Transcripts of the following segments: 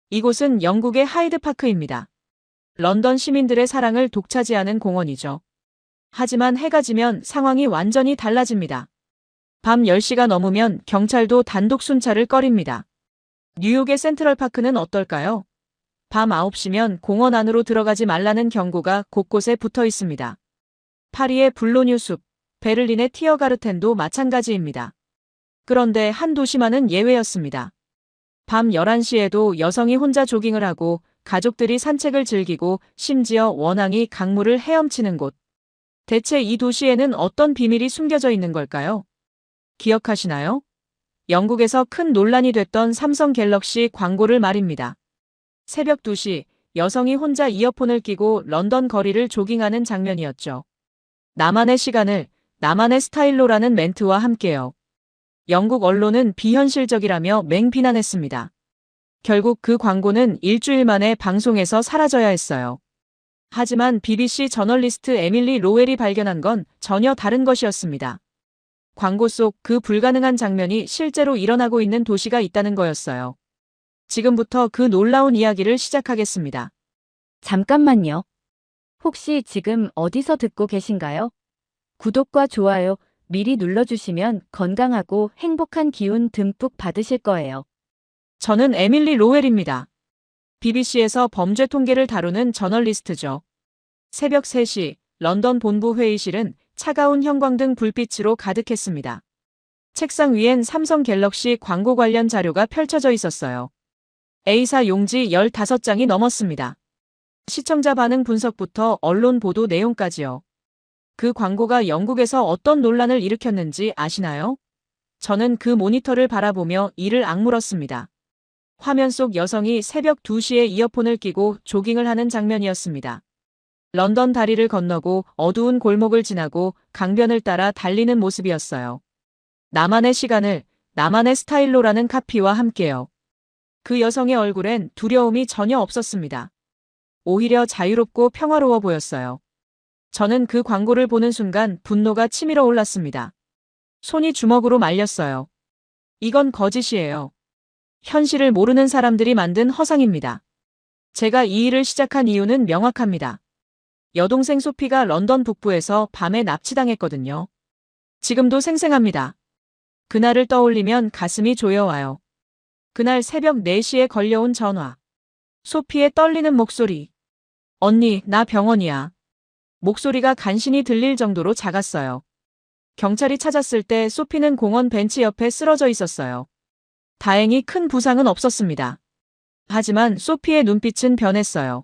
이곳은 영국의 하이드파크입니다. 런던 시민들의 사랑을 독차지하는 공원이죠. 하지만 해가 지면 상황이 완전히 달라집니다. 밤 10시가 넘으면 경찰도 단독 순찰을 꺼립니다. 뉴욕의 센트럴파크는 어떨까요? 밤 9시면 공원 안으로 들어가지 말라는 경고가 곳곳에 붙어 있습니다. 파리의 블로뉴 숲, 베를린의 티어가르텐도 마찬가지입니다. 그런데 한 도시만은 예외였습니다. 밤 11시에도 여성이 혼자 조깅을 하고 가족들이 산책을 즐기고 심지어 원앙이 강물을 헤엄치는 곳. 대체 이 도시에는 어떤 비밀이 숨겨져 있는 걸까요? 기억하시나요? 영국에서 큰 논란이 됐던 삼성 갤럭시 광고를 말입니다. 새벽 2시, 여성이 혼자 이어폰을 끼고 런던 거리를 조깅하는 장면이었죠. 나만의 시간을, 나만의 스타일로라는 멘트와 함께요. 영국 언론은 비현실적이라며 맹비난했습니다. 결국 그 광고는 일주일 만에 방송에서 사라져야 했어요. 하지만 BBC 저널리스트 에밀리 로웰이 발견한 건 전혀 다른 것이었습니다. 광고 속 그 불가능한 장면이 실제로 일어나고 있는 도시가 있다는 거였어요. 지금부터 그 놀라운 이야기를 시작하겠습니다. 잠깐만요. 혹시 지금 어디서 듣고 계신가요? 구독과 좋아요 미리 눌러주시면 건강하고 행복한 기운 듬뿍 받으실 거예요. 저는 에밀리 로웰입니다. BBC에서 범죄 통계를 다루는 저널리스트죠. 새벽 3시, 런던 본부 회의실은 차가운 형광등 불빛으로 가득했습니다. 책상 위엔 삼성 갤럭시 광고 관련 자료가 펼쳐져 있었어요. A사 용지 15장이 넘었습니다. 시청자 반응 분석부터 언론 보도 내용까지요. 그 광고가 영국에서 어떤 논란을 일으켰는지 아시나요? 저는 그 모니터를 바라보며 이를 악물었습니다. 화면 속 여성이 새벽 2시에 이어폰을 끼고 조깅을 하는 장면이었습니다. 런던 다리를 건너고 어두운 골목을 지나고 강변을 따라 달리는 모습이었어요. 나만의 시간을, 나만의 스타일로라는 카피와 함께요. 그 여성의 얼굴엔 두려움이 전혀 없었습니다. 오히려 자유롭고 평화로워 보였어요. 저는 그 광고를 보는 순간 분노가 치밀어 올랐습니다. 손이 주먹으로 말렸어요. 이건 거짓이에요. 현실을 모르는 사람들이 만든 허상입니다. 제가 이 일을 시작한 이유는 명확합니다. 여동생 소피가 런던 북부에서 밤에 납치당했거든요. 지금도 생생합니다. 그날을 떠올리면 가슴이 조여와요. 그날 새벽 4시에 걸려온 전화. 소피의 떨리는 목소리. 언니, 나 병원이야. 목소리가 간신히 들릴 정도로 작았어요. 경찰이 찾았을 때 소피는 공원 벤치 옆에 쓰러져 있었어요. 다행히 큰 부상은 없었습니다. 하지만 소피의 눈빛은 변했어요.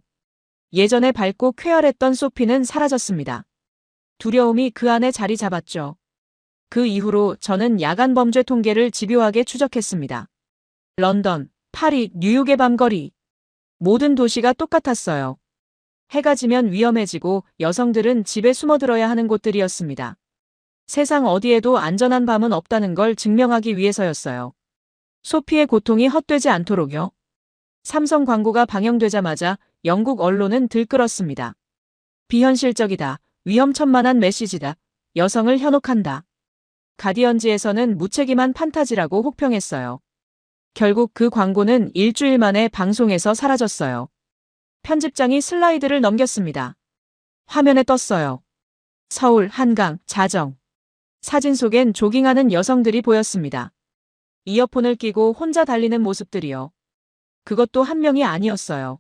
예전에 밝고 쾌활했던 소피는 사라졌습니다. 두려움이 그 안에 자리 잡았죠. 그 이후로 저는 야간 범죄 통계를 집요하게 추적했습니다. 런던, 파리, 뉴욕의 밤거리. 모든 도시가 똑같았어요. 해가 지면 위험해지고 여성들은 집에 숨어들어야 하는 곳들이었습니다. 세상 어디에도 안전한 밤은 없다는 걸 증명하기 위해서였어요. 소피의 고통이 헛되지 않도록요. 삼성 광고가 방영되자마자 영국 언론은 들끓었습니다. 비현실적이다. 위험천만한 메시지다. 여성을 현혹한다. 가디언지에서는 무책임한 판타지라고 혹평했어요. 결국 그 광고는 일주일 만에 방송에서 사라졌어요. 편집장이 슬라이드를 넘겼습니다. 화면에 떴어요. 서울, 한강, 자정. 사진 속엔 조깅하는 여성들이 보였습니다. 이어폰을 끼고 혼자 달리는 모습들이요. 그것도 한 명이 아니었어요.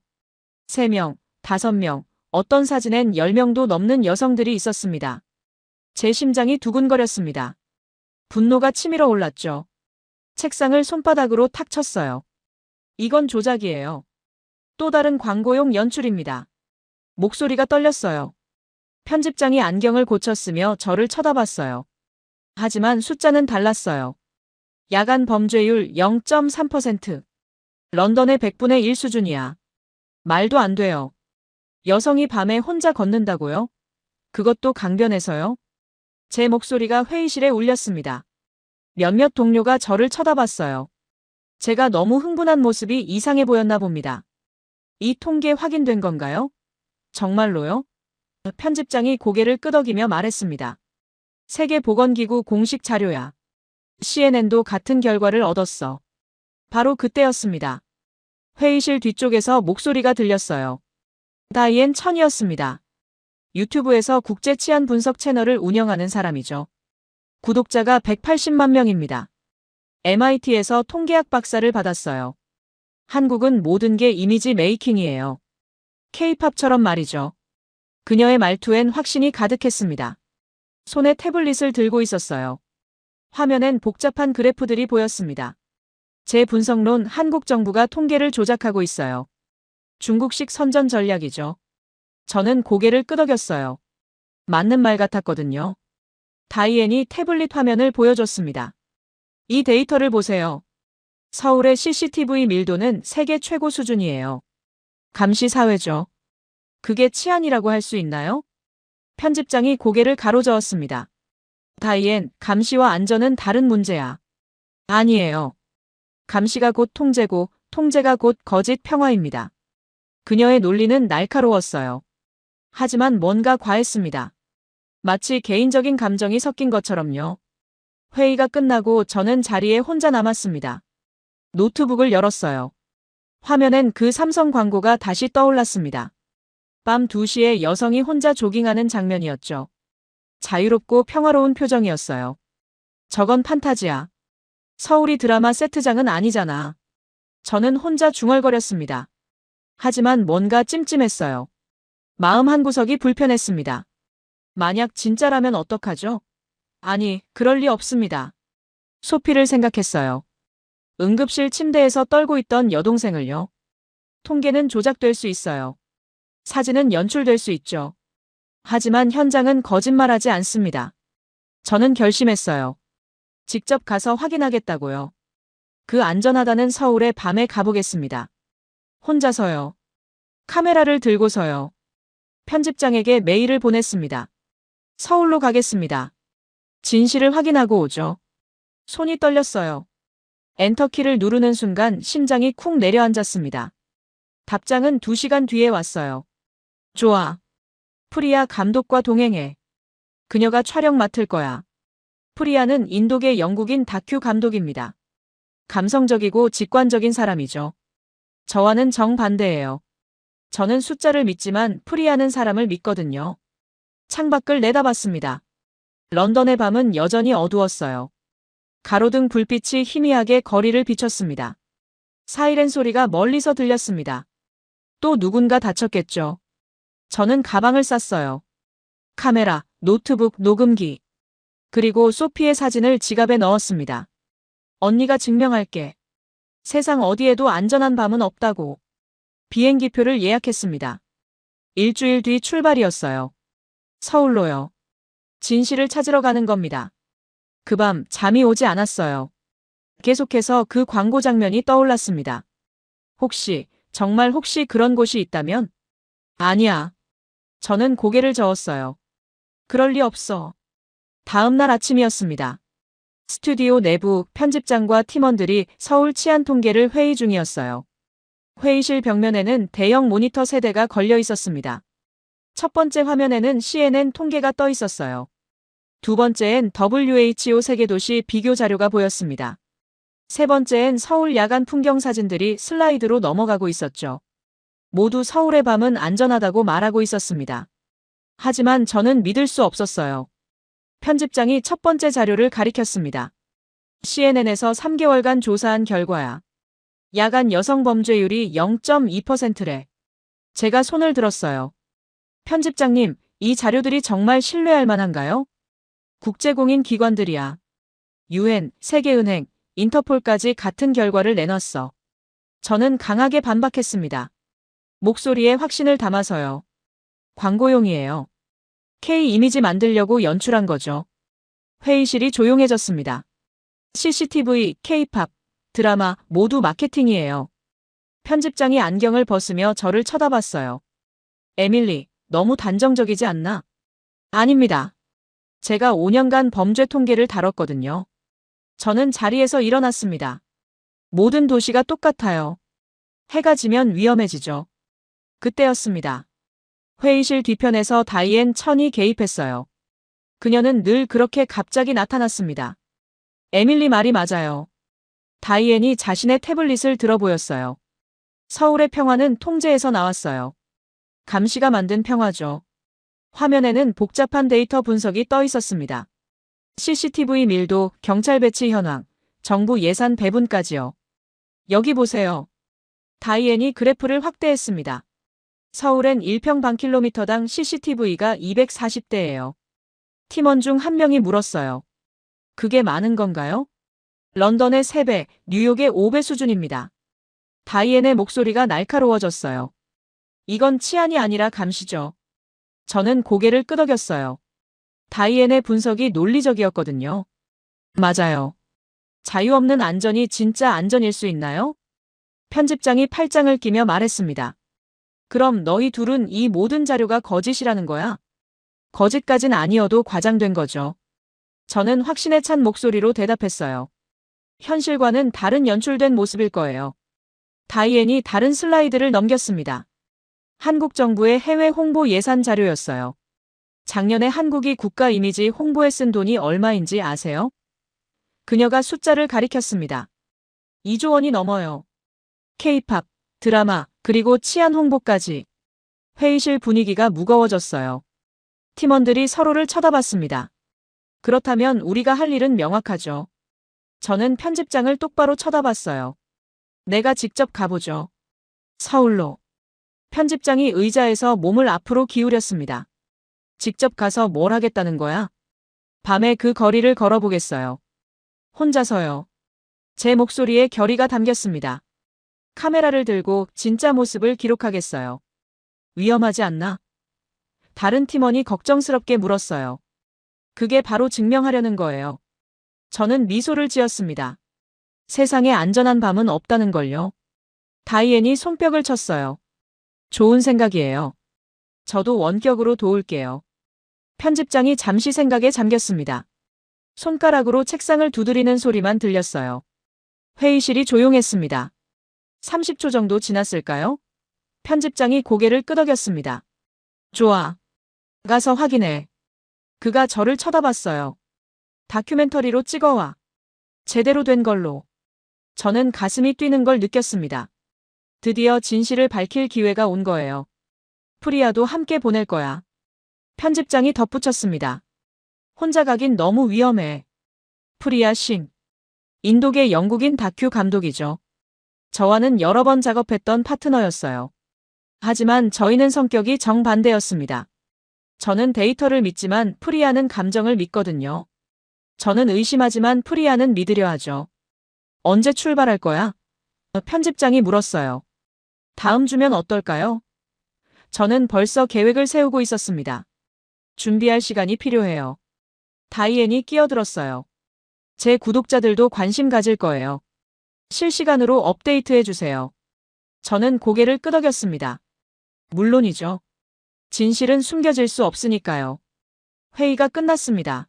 3명, 5명, 어떤 사진엔 10명도 넘는 여성들이 있었습니다. 제 심장이 두근거렸습니다. 분노가 치밀어 올랐죠. 책상을 손바닥으로 탁 쳤어요. 이건 조작이에요. 또 다른 광고용 연출입니다. 목소리가 떨렸어요. 편집장이 안경을 고쳤으며 저를 쳐다봤어요. 하지만 숫자는 달랐어요. 야간 범죄율 0.3%. 런던의 100분의 1 수준이야. 말도 안 돼요. 여성이 밤에 혼자 걷는다고요? 그것도 강변에서요? 제 목소리가 회의실에 울렸습니다. 몇몇 동료가 저를 쳐다봤어요. 제가 너무 흥분한 모습이 이상해 보였나 봅니다. 이 통계 확인된 건가요? 정말로요? 편집장이 고개를 끄덕이며 말했습니다. 세계보건기구 공식 자료야. CNN도 같은 결과를 얻었어. 바로 그때였습니다. 회의실 뒤쪽에서 목소리가 들렸어요. 다이앤 천이었습니다. 유튜브에서 국제 치안 분석 채널을 운영하는 사람이죠. 구독자가 180만 명입니다. MIT에서 통계학 박사를 받았어요. 한국은 모든 게 이미지 메이킹이에요. K-팝처럼 말이죠. 그녀의 말투엔 확신이 가득했습니다. 손에 태블릿을 들고 있었어요. 화면엔 복잡한 그래프들이 보였습니다. 제 분석론 한국 정부가 통계를 조작하고 있어요. 중국식 선전 전략이죠. 저는 고개를 끄덕였어요. 맞는 말 같았거든요. 다이앤이 태블릿 화면을 보여줬습니다. 이 데이터를 보세요. 서울의 CCTV 밀도는 세계 최고 수준이에요. 감시 사회죠. 그게 치안이라고 할 수 있나요? 편집장이 고개를 가로저었습니다. 다이앤, 감시와 안전은 다른 문제야. 아니에요. 감시가 곧 통제고, 통제가 곧 거짓 평화입니다. 그녀의 논리는 날카로웠어요. 하지만 뭔가 과했습니다. 마치 개인적인 감정이 섞인 것처럼요. 회의가 끝나고 저는 자리에 혼자 남았습니다. 노트북을 열었어요. 화면엔 그 삼성 광고가 다시 떠올랐습니다. 밤 2시에 여성이 혼자 조깅하는 장면이었죠. 자유롭고 평화로운 표정이었어요. 저건 판타지야. 서울이 드라마 세트장은 아니잖아. 저는 혼자 중얼거렸습니다. 하지만 뭔가 찜찜했어요. 마음 한구석이 불편했습니다. 만약 진짜라면 어떡하죠? 아니, 그럴 리 없습니다. 소피를 생각했어요. 응급실 침대에서 떨고 있던 여동생을요. 통계는 조작될 수 있어요. 사진은 연출될 수 있죠. 하지만 현장은 거짓말하지 않습니다. 저는 결심했어요. 직접 가서 확인하겠다고요. 그 안전하다는 서울의 밤에 가보겠습니다. 혼자서요. 카메라를 들고서요. 편집장에게 메일을 보냈습니다. 서울로 가겠습니다. 진실을 확인하고 오죠. 손이 떨렸어요. 엔터키를 누르는 순간 심장이 쿵 내려앉았습니다. 답장은 2시간 뒤에 왔어요. 좋아. 프리아 감독과 동행해. 그녀가 촬영 맡을 거야. 프리아는 인도계 영국인 다큐 감독입니다. 감성적이고 직관적인 사람이죠. 저와는 정반대예요. 저는 숫자를 믿지만 프리아는 사람을 믿거든요. 창밖을 내다봤습니다. 런던의 밤은 여전히 어두웠어요. 가로등 불빛이 희미하게 거리를 비췄습니다. 사이렌 소리가 멀리서 들렸습니다. 또 누군가 다쳤겠죠. 저는 가방을 쌌어요. 카메라, 노트북, 녹음기. 그리고 소피의 사진을 지갑에 넣었습니다. 언니가 증명할게. 세상 어디에도 안전한 밤은 없다고. 비행기표를 예약했습니다. 일주일 뒤 출발이었어요. 서울로요. 진실을 찾으러 가는 겁니다. 그 밤 잠이 오지 않았어요. 계속해서 그 광고 장면이 떠올랐습니다. 혹시, 정말 혹시 그런 곳이 있다면? 아니야. 저는 고개를 저었어요. 그럴 리 없어. 다음 날 아침이었습니다. 스튜디오 내부 편집장과 팀원들이 서울 치안 통계를 회의 중이었어요. 회의실 벽면에는 대형 모니터 세대가 걸려 있었습니다. 첫 번째 화면에는 CNN 통계가 떠 있었어요. 두 번째엔 WHO 세계도시 비교 자료가 보였습니다. 세 번째엔 서울 야간 풍경 사진들이 슬라이드로 넘어가고 있었죠. 모두 서울의 밤은 안전하다고 말하고 있었습니다. 하지만 저는 믿을 수 없었어요. 편집장이 첫 번째 자료를 가리켰습니다. CNN에서 3개월간 조사한 결과야. 야간 여성 범죄율이 0.2%래. 제가 손을 들었어요. 편집장님, 이 자료들이 정말 신뢰할 만한가요? 국제공인 기관들이야. UN, 세계은행, 인터폴까지 같은 결과를 내놨어. 저는 강하게 반박했습니다. 목소리에 확신을 담아서요. 광고용이에요. K 이미지 만들려고 연출한 거죠. 회의실이 조용해졌습니다. CCTV, K-팝, 드라마 모두 마케팅이에요. 편집장이 안경을 벗으며 저를 쳐다봤어요. 에밀리, 너무 단정적이지 않나? 아닙니다. 제가 5년간 범죄 통계를 다뤘거든요. 저는 자리에서 일어났습니다. 모든 도시가 똑같아요. 해가 지면 위험해지죠. 그때였습니다. 회의실 뒤편에서 다이앤 천이 개입했어요. 그녀는 늘 그렇게 갑자기 나타났습니다. 에밀리 말이 맞아요. 다이앤이 자신의 태블릿을 들어 보였어요. 서울의 평화는 통제에서 나왔어요. 감시가 만든 평화죠. 화면에는 복잡한 데이터 분석이 떠 있었습니다. CCTV 밀도, 경찰 배치 현황, 정부 예산 배분까지요. 여기 보세요. 다이앤이 그래프를 확대했습니다. 서울엔 1평방킬로미터당 CCTV가 240대예요. 팀원 중 한 명이 물었어요. 그게 많은 건가요? 런던의 3배, 뉴욕의 5배 수준입니다. 다이앤의 목소리가 날카로워졌어요. 이건 치안이 아니라 감시죠. 저는 고개를 끄덕였어요. 다이앤의 분석이 논리적이었거든요. 맞아요. 자유 없는 안전이 진짜 안전일 수 있나요? 편집장이 팔짱을 끼며 말했습니다. 그럼 너희 둘은 이 모든 자료가 거짓이라는 거야? 거짓까진 아니어도 과장된 거죠. 저는 확신에 찬 목소리로 대답했어요. 현실과는 다른 연출된 모습일 거예요. 다이앤이 다른 슬라이드를 넘겼습니다. 한국 정부의 해외 홍보 예산 자료였어요. 작년에 한국이 국가 이미지 홍보에 쓴 돈이 얼마인지 아세요? 그녀가 숫자를 가리켰습니다. 2조 원이 넘어요. K-팝, 드라마, 그리고 치안 홍보까지. 회의실 분위기가 무거워졌어요. 팀원들이 서로를 쳐다봤습니다. 그렇다면 우리가 할 일은 명확하죠. 저는 편집장을 똑바로 쳐다봤어요. 내가 직접 가보죠. 서울로. 편집장이 의자에서 몸을 앞으로 기울였습니다. 직접 가서 뭘 하겠다는 거야? 밤에 그 거리를 걸어보겠어요. 혼자서요. 제 목소리에 결의가 담겼습니다. 카메라를 들고 진짜 모습을 기록하겠어요. 위험하지 않나? 다른 팀원이 걱정스럽게 물었어요. 그게 바로 증명하려는 거예요. 저는 미소를 지었습니다. 세상에 안전한 밤은 없다는 걸요. 다이앤이 손뼉을 쳤어요. 좋은 생각이에요. 저도 원격으로 도울게요. 편집장이 잠시 생각에 잠겼습니다. 손가락으로 책상을 두드리는 소리만 들렸어요. 회의실이 조용했습니다. 30초 정도 지났을까요? 편집장이 고개를 끄덕였습니다. 좋아. 가서 확인해. 그가 저를 쳐다봤어요. 다큐멘터리로 찍어와. 제대로 된 걸로. 저는 가슴이 뛰는 걸 느꼈습니다. 드디어 진실을 밝힐 기회가 온 거예요. 프리아도 함께 보낼 거야. 편집장이 덧붙였습니다. 혼자 가긴 너무 위험해. 프리아 싱. 인도계 영국인 다큐 감독이죠. 저와는 여러 번 작업했던 파트너였어요. 하지만 저희는 성격이 정반대였습니다. 저는 데이터를 믿지만 프리아는 감정을 믿거든요. 저는 의심하지만 프리아는 믿으려 하죠. 언제 출발할 거야? 편집장이 물었어요. 다음 주면 어떨까요? 저는 벌써 계획을 세우고 있었습니다. 준비할 시간이 필요해요. 다이앤이 끼어들었어요. 제 구독자들도 관심 가질 거예요. 실시간으로 업데이트해 주세요. 저는 고개를 끄덕였습니다. 물론이죠. 진실은 숨겨질 수 없으니까요. 회의가 끝났습니다.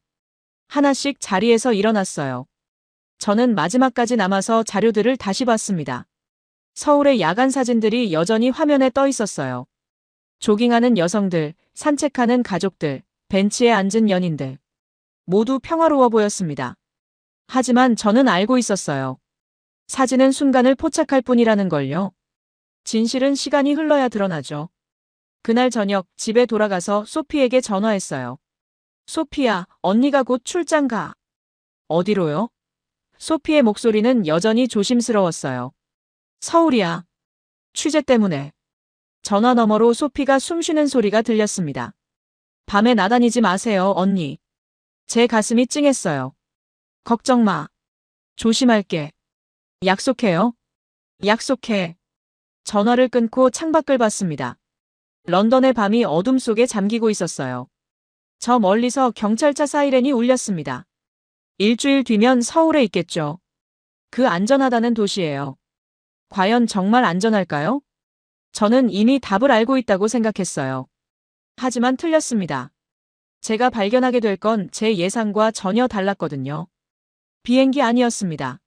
하나씩 자리에서 일어났어요. 저는 마지막까지 남아서 자료들을 다시 봤습니다. 서울의 야간 사진들이 여전히 화면에 떠 있었어요. 조깅하는 여성들, 산책하는 가족들, 벤치에 앉은 연인들. 모두 평화로워 보였습니다. 하지만 저는 알고 있었어요. 사진은 순간을 포착할 뿐이라는 걸요. 진실은 시간이 흘러야 드러나죠. 그날 저녁 집에 돌아가서 소피에게 전화했어요. 소피야, 언니가 곧 출장 가. 어디로요? 소피의 목소리는 여전히 조심스러웠어요. 서울이야. 취재 때문에. 전화 너머로 소피가 숨쉬는 소리가 들렸습니다. 밤에 나다니지 마세요, 언니. 제 가슴이 찡했어요. 걱정 마. 조심할게. 약속해요? 약속해. 전화를 끊고 창밖을 봤습니다. 런던의 밤이 어둠 속에 잠기고 있었어요. 저 멀리서 경찰차 사이렌이 울렸습니다. 일주일 뒤면 서울에 있겠죠. 그 안전하다는 도시예요. 과연 정말 안전할까요? 저는 이미 답을 알고 있다고 생각했어요. 하지만 틀렸습니다. 제가 발견하게 될 건 제 예상과 전혀 달랐거든요. 비행기 아니었습니다.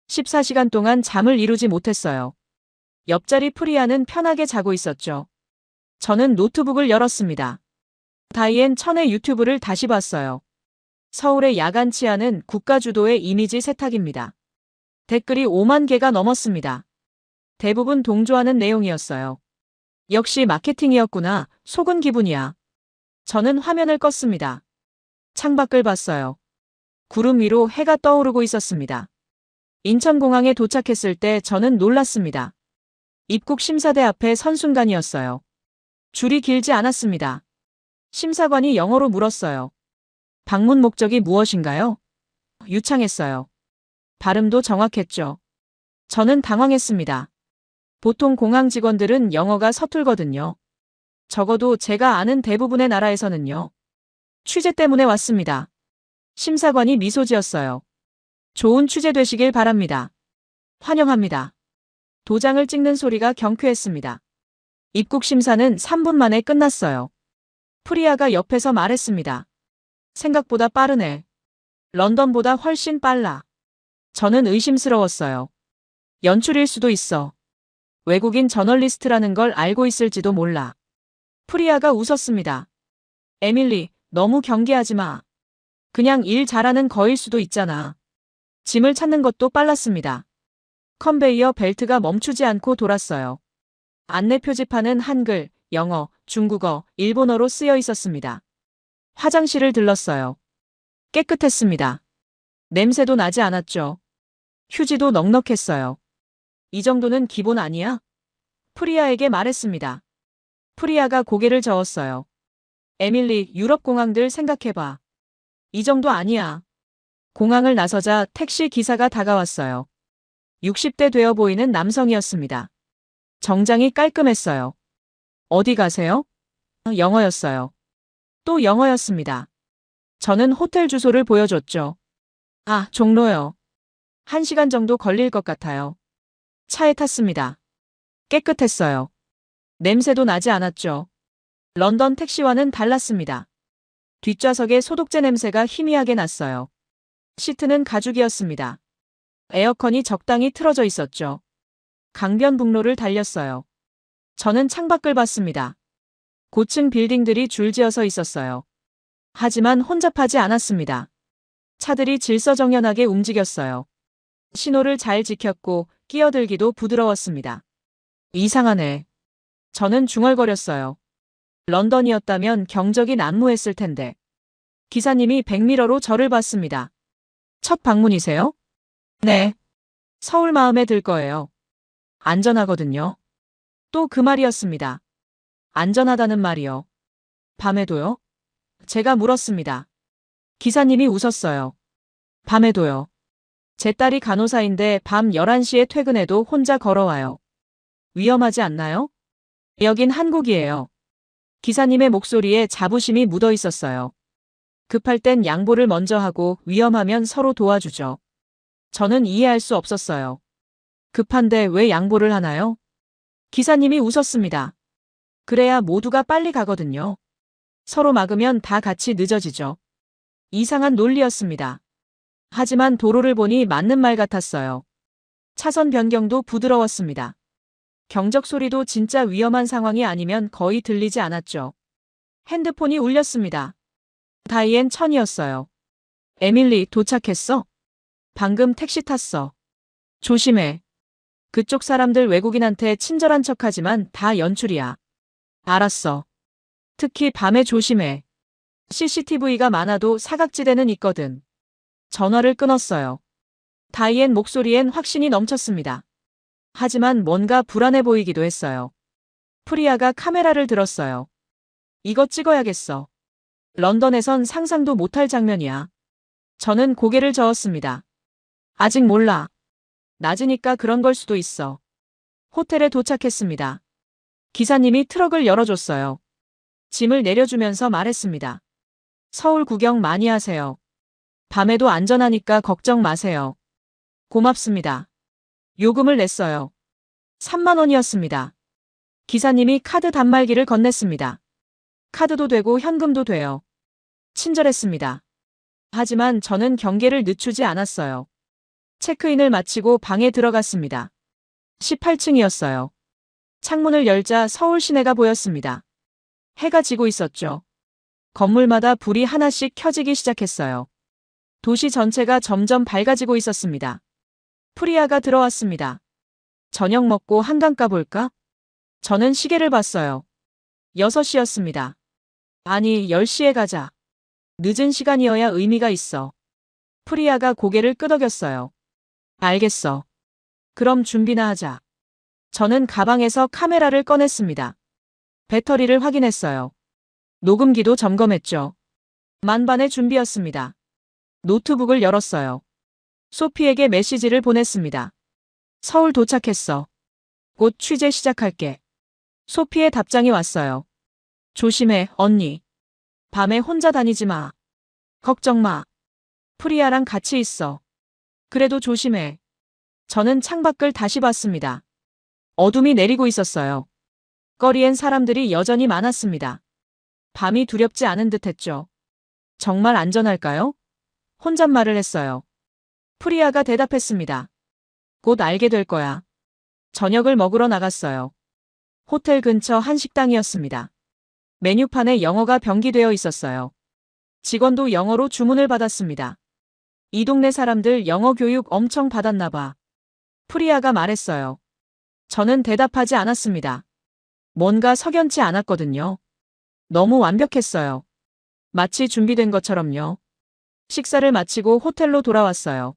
14시간 동안 잠을 이루지 못했어요. 옆자리 프리아는 편하게 자고 있었죠. 저는 노트북을 열었습니다. 다이앤 천의 유튜브를 다시 봤어요. 서울의 야간 치안은 국가 주도의 이미지 세탁입니다. 댓글이 5만 개가 넘었습니다. 대부분 동조하는 내용이었어요. 역시 마케팅이었구나. 속은 기분이야. 저는 화면을 껐습니다. 창밖을 봤어요. 구름 위로 해가 떠오르고 있었습니다. 인천공항에 도착했을 때 저는 놀랐습니다. 입국 심사대 앞에 선 순간이었어요. 줄이 길지 않았습니다. 심사관이 영어로 물었어요. 방문 목적이 무엇인가요? 유창했어요. 발음도 정확했죠. 저는 당황했습니다. 보통 공항 직원들은 영어가 서툴거든요. 적어도 제가 아는 대부분의 나라에서는요. 취재 때문에 왔습니다. 심사관이 미소 지었어요. 좋은 취재 되시길 바랍니다. 환영합니다. 도장을 찍는 소리가 경쾌했습니다. 입국 심사는 3분 만에 끝났어요. 프리아가 옆에서 말했습니다. 생각보다 빠르네. 런던보다 훨씬 빨라. 저는 의심스러웠어요. 연출일 수도 있어. 외국인 저널리스트라는 걸 알고 있을지도 몰라. 프리아가 웃었습니다. 에밀리, 너무 경계하지 마. 그냥 일 잘하는 거일 수도 있잖아. 짐을 찾는 것도 빨랐습니다. 컨베이어 벨트가 멈추지 않고 돌았어요. 안내 표지판은 한글, 영어, 중국어, 일본어로 쓰여 있었습니다. 화장실을 들렀어요. 깨끗했습니다. 냄새도 나지 않았죠. 휴지도 넉넉했어요. 이 정도는 기본 아니야? 프리아에게 말했습니다. 프리아가 고개를 저었어요. 에밀리, 유럽 공항들 생각해봐. 이 정도 아니야. 공항을 나서자 택시 기사가 다가왔어요. 60대 되어 보이는 남성이었습니다. 정장이 깔끔했어요. 어디 가세요? 영어였어요. 또 영어였습니다. 저는 호텔 주소를 보여줬죠. 아, 종로요. 1시간 정도 걸릴 것 같아요. 차에 탔습니다. 깨끗했어요. 냄새도 나지 않았죠. 런던 택시와는 달랐습니다. 뒷좌석에 소독제 냄새가 희미하게 났어요. 시트는 가죽이었습니다. 에어컨이 적당히 틀어져 있었죠. 강변북로를 달렸어요. 저는 창밖을 봤습니다. 고층 빌딩들이 줄지어서 있었어요. 하지만 혼잡하지 않았습니다. 차들이 질서정연하게 움직였어요. 신호를 잘 지켰고 끼어들기도 부드러웠습니다. 이상하네. 저는 중얼거렸어요. 런던이었다면 경적이 난무했을 텐데. 기사님이 백미러로 저를 봤습니다. 첫 방문이세요? 네. 서울 마음에 들 거예요. 안전하거든요. 또 그 말이었습니다. 안전하다는 말이요. 밤에도요? 제가 물었습니다. 기사님이 웃었어요. 밤에도요. 제 딸이 간호사인데 밤 11시에 퇴근해도 혼자 걸어와요. 위험하지 않나요? 여긴 한국이에요. 기사님의 목소리에 자부심이 묻어 있었어요. 급할 땐 양보를 먼저 하고 위험하면 서로 도와주죠. 저는 이해할 수 없었어요. 급한데 왜 양보를 하나요? 기사님이 웃었습니다. 그래야 모두가 빨리 가거든요. 서로 막으면 다 같이 늦어지죠. 이상한 논리였습니다. 하지만 도로를 보니 맞는 말 같았어요. 차선 변경도 부드러웠습니다. 경적 소리도 진짜 위험한 상황이 아니면 거의 들리지 않았죠. 핸드폰이 울렸습니다. 다이앤 천이었어요. 에밀리, 도착했어? 방금 택시 탔어. 조심해. 그쪽 사람들 외국인한테 친절한 척하지만 다 연출이야. 알았어. 특히 밤에 조심해. CCTV가 많아도 사각지대는 있거든. 전화를 끊었어요. 다이앤 목소리엔 확신이 넘쳤습니다. 하지만 뭔가 불안해 보이기도 했어요. 프리아가 카메라를 들었어요. 이거 찍어야겠어. 런던에선 상상도 못할 장면이야. 저는 고개를 저었습니다. 아직 몰라. 낮이니까 그런 걸 수도 있어. 호텔에 도착했습니다. 기사님이 트럭을 열어줬어요. 짐을 내려주면서 말했습니다. 서울 구경 많이 하세요. 밤에도 안전하니까 걱정 마세요. 고맙습니다. 요금을 냈어요. 3만 원이었습니다. 기사님이 카드 단말기를 건넸습니다. 카드도 되고 현금도 돼요. 친절했습니다. 하지만 저는 경계를 늦추지 않았어요. 체크인을 마치고 방에 들어갔습니다. 18층이었어요. 창문을 열자 서울 시내가 보였습니다. 해가 지고 있었죠. 건물마다 불이 하나씩 켜지기 시작했어요. 도시 전체가 점점 밝아지고 있었습니다. 프리아가 들어왔습니다. 저녁 먹고 한강 가볼까? 저는 시계를 봤어요. 6시였습니다. 아니, 10시에 가자. 늦은 시간이어야 의미가 있어. 프리아가 고개를 끄덕였어요. 알겠어. 그럼 준비나 하자. 저는 가방에서 카메라를 꺼냈습니다. 배터리를 확인했어요. 녹음기도 점검했죠. 만반의 준비였습니다. 노트북을 열었어요. 소피에게 메시지를 보냈습니다. 서울 도착했어. 곧 취재 시작할게. 소피의 답장이 왔어요. 조심해, 언니. 밤에 혼자 다니지 마. 걱정 마. 프리아랑 같이 있어. 그래도 조심해. 저는 창밖을 다시 봤습니다. 어둠이 내리고 있었어요. 거리엔 사람들이 여전히 많았습니다. 밤이 두렵지 않은 듯했죠. 정말 안전할까요? 혼잣말을 했어요. 프리아가 대답했습니다. 곧 알게 될 거야. 저녁을 먹으러 나갔어요. 호텔 근처 한 식당이었습니다. 메뉴판에 영어가 병기되어 있었어요. 직원도 영어로 주문을 받았습니다. 이 동네 사람들 영어 교육 엄청 받았나 봐. 프리아가 말했어요. 저는 대답하지 않았습니다. 뭔가 석연치 않았거든요. 너무 완벽했어요. 마치 준비된 것처럼요. 식사를 마치고 호텔로 돌아왔어요.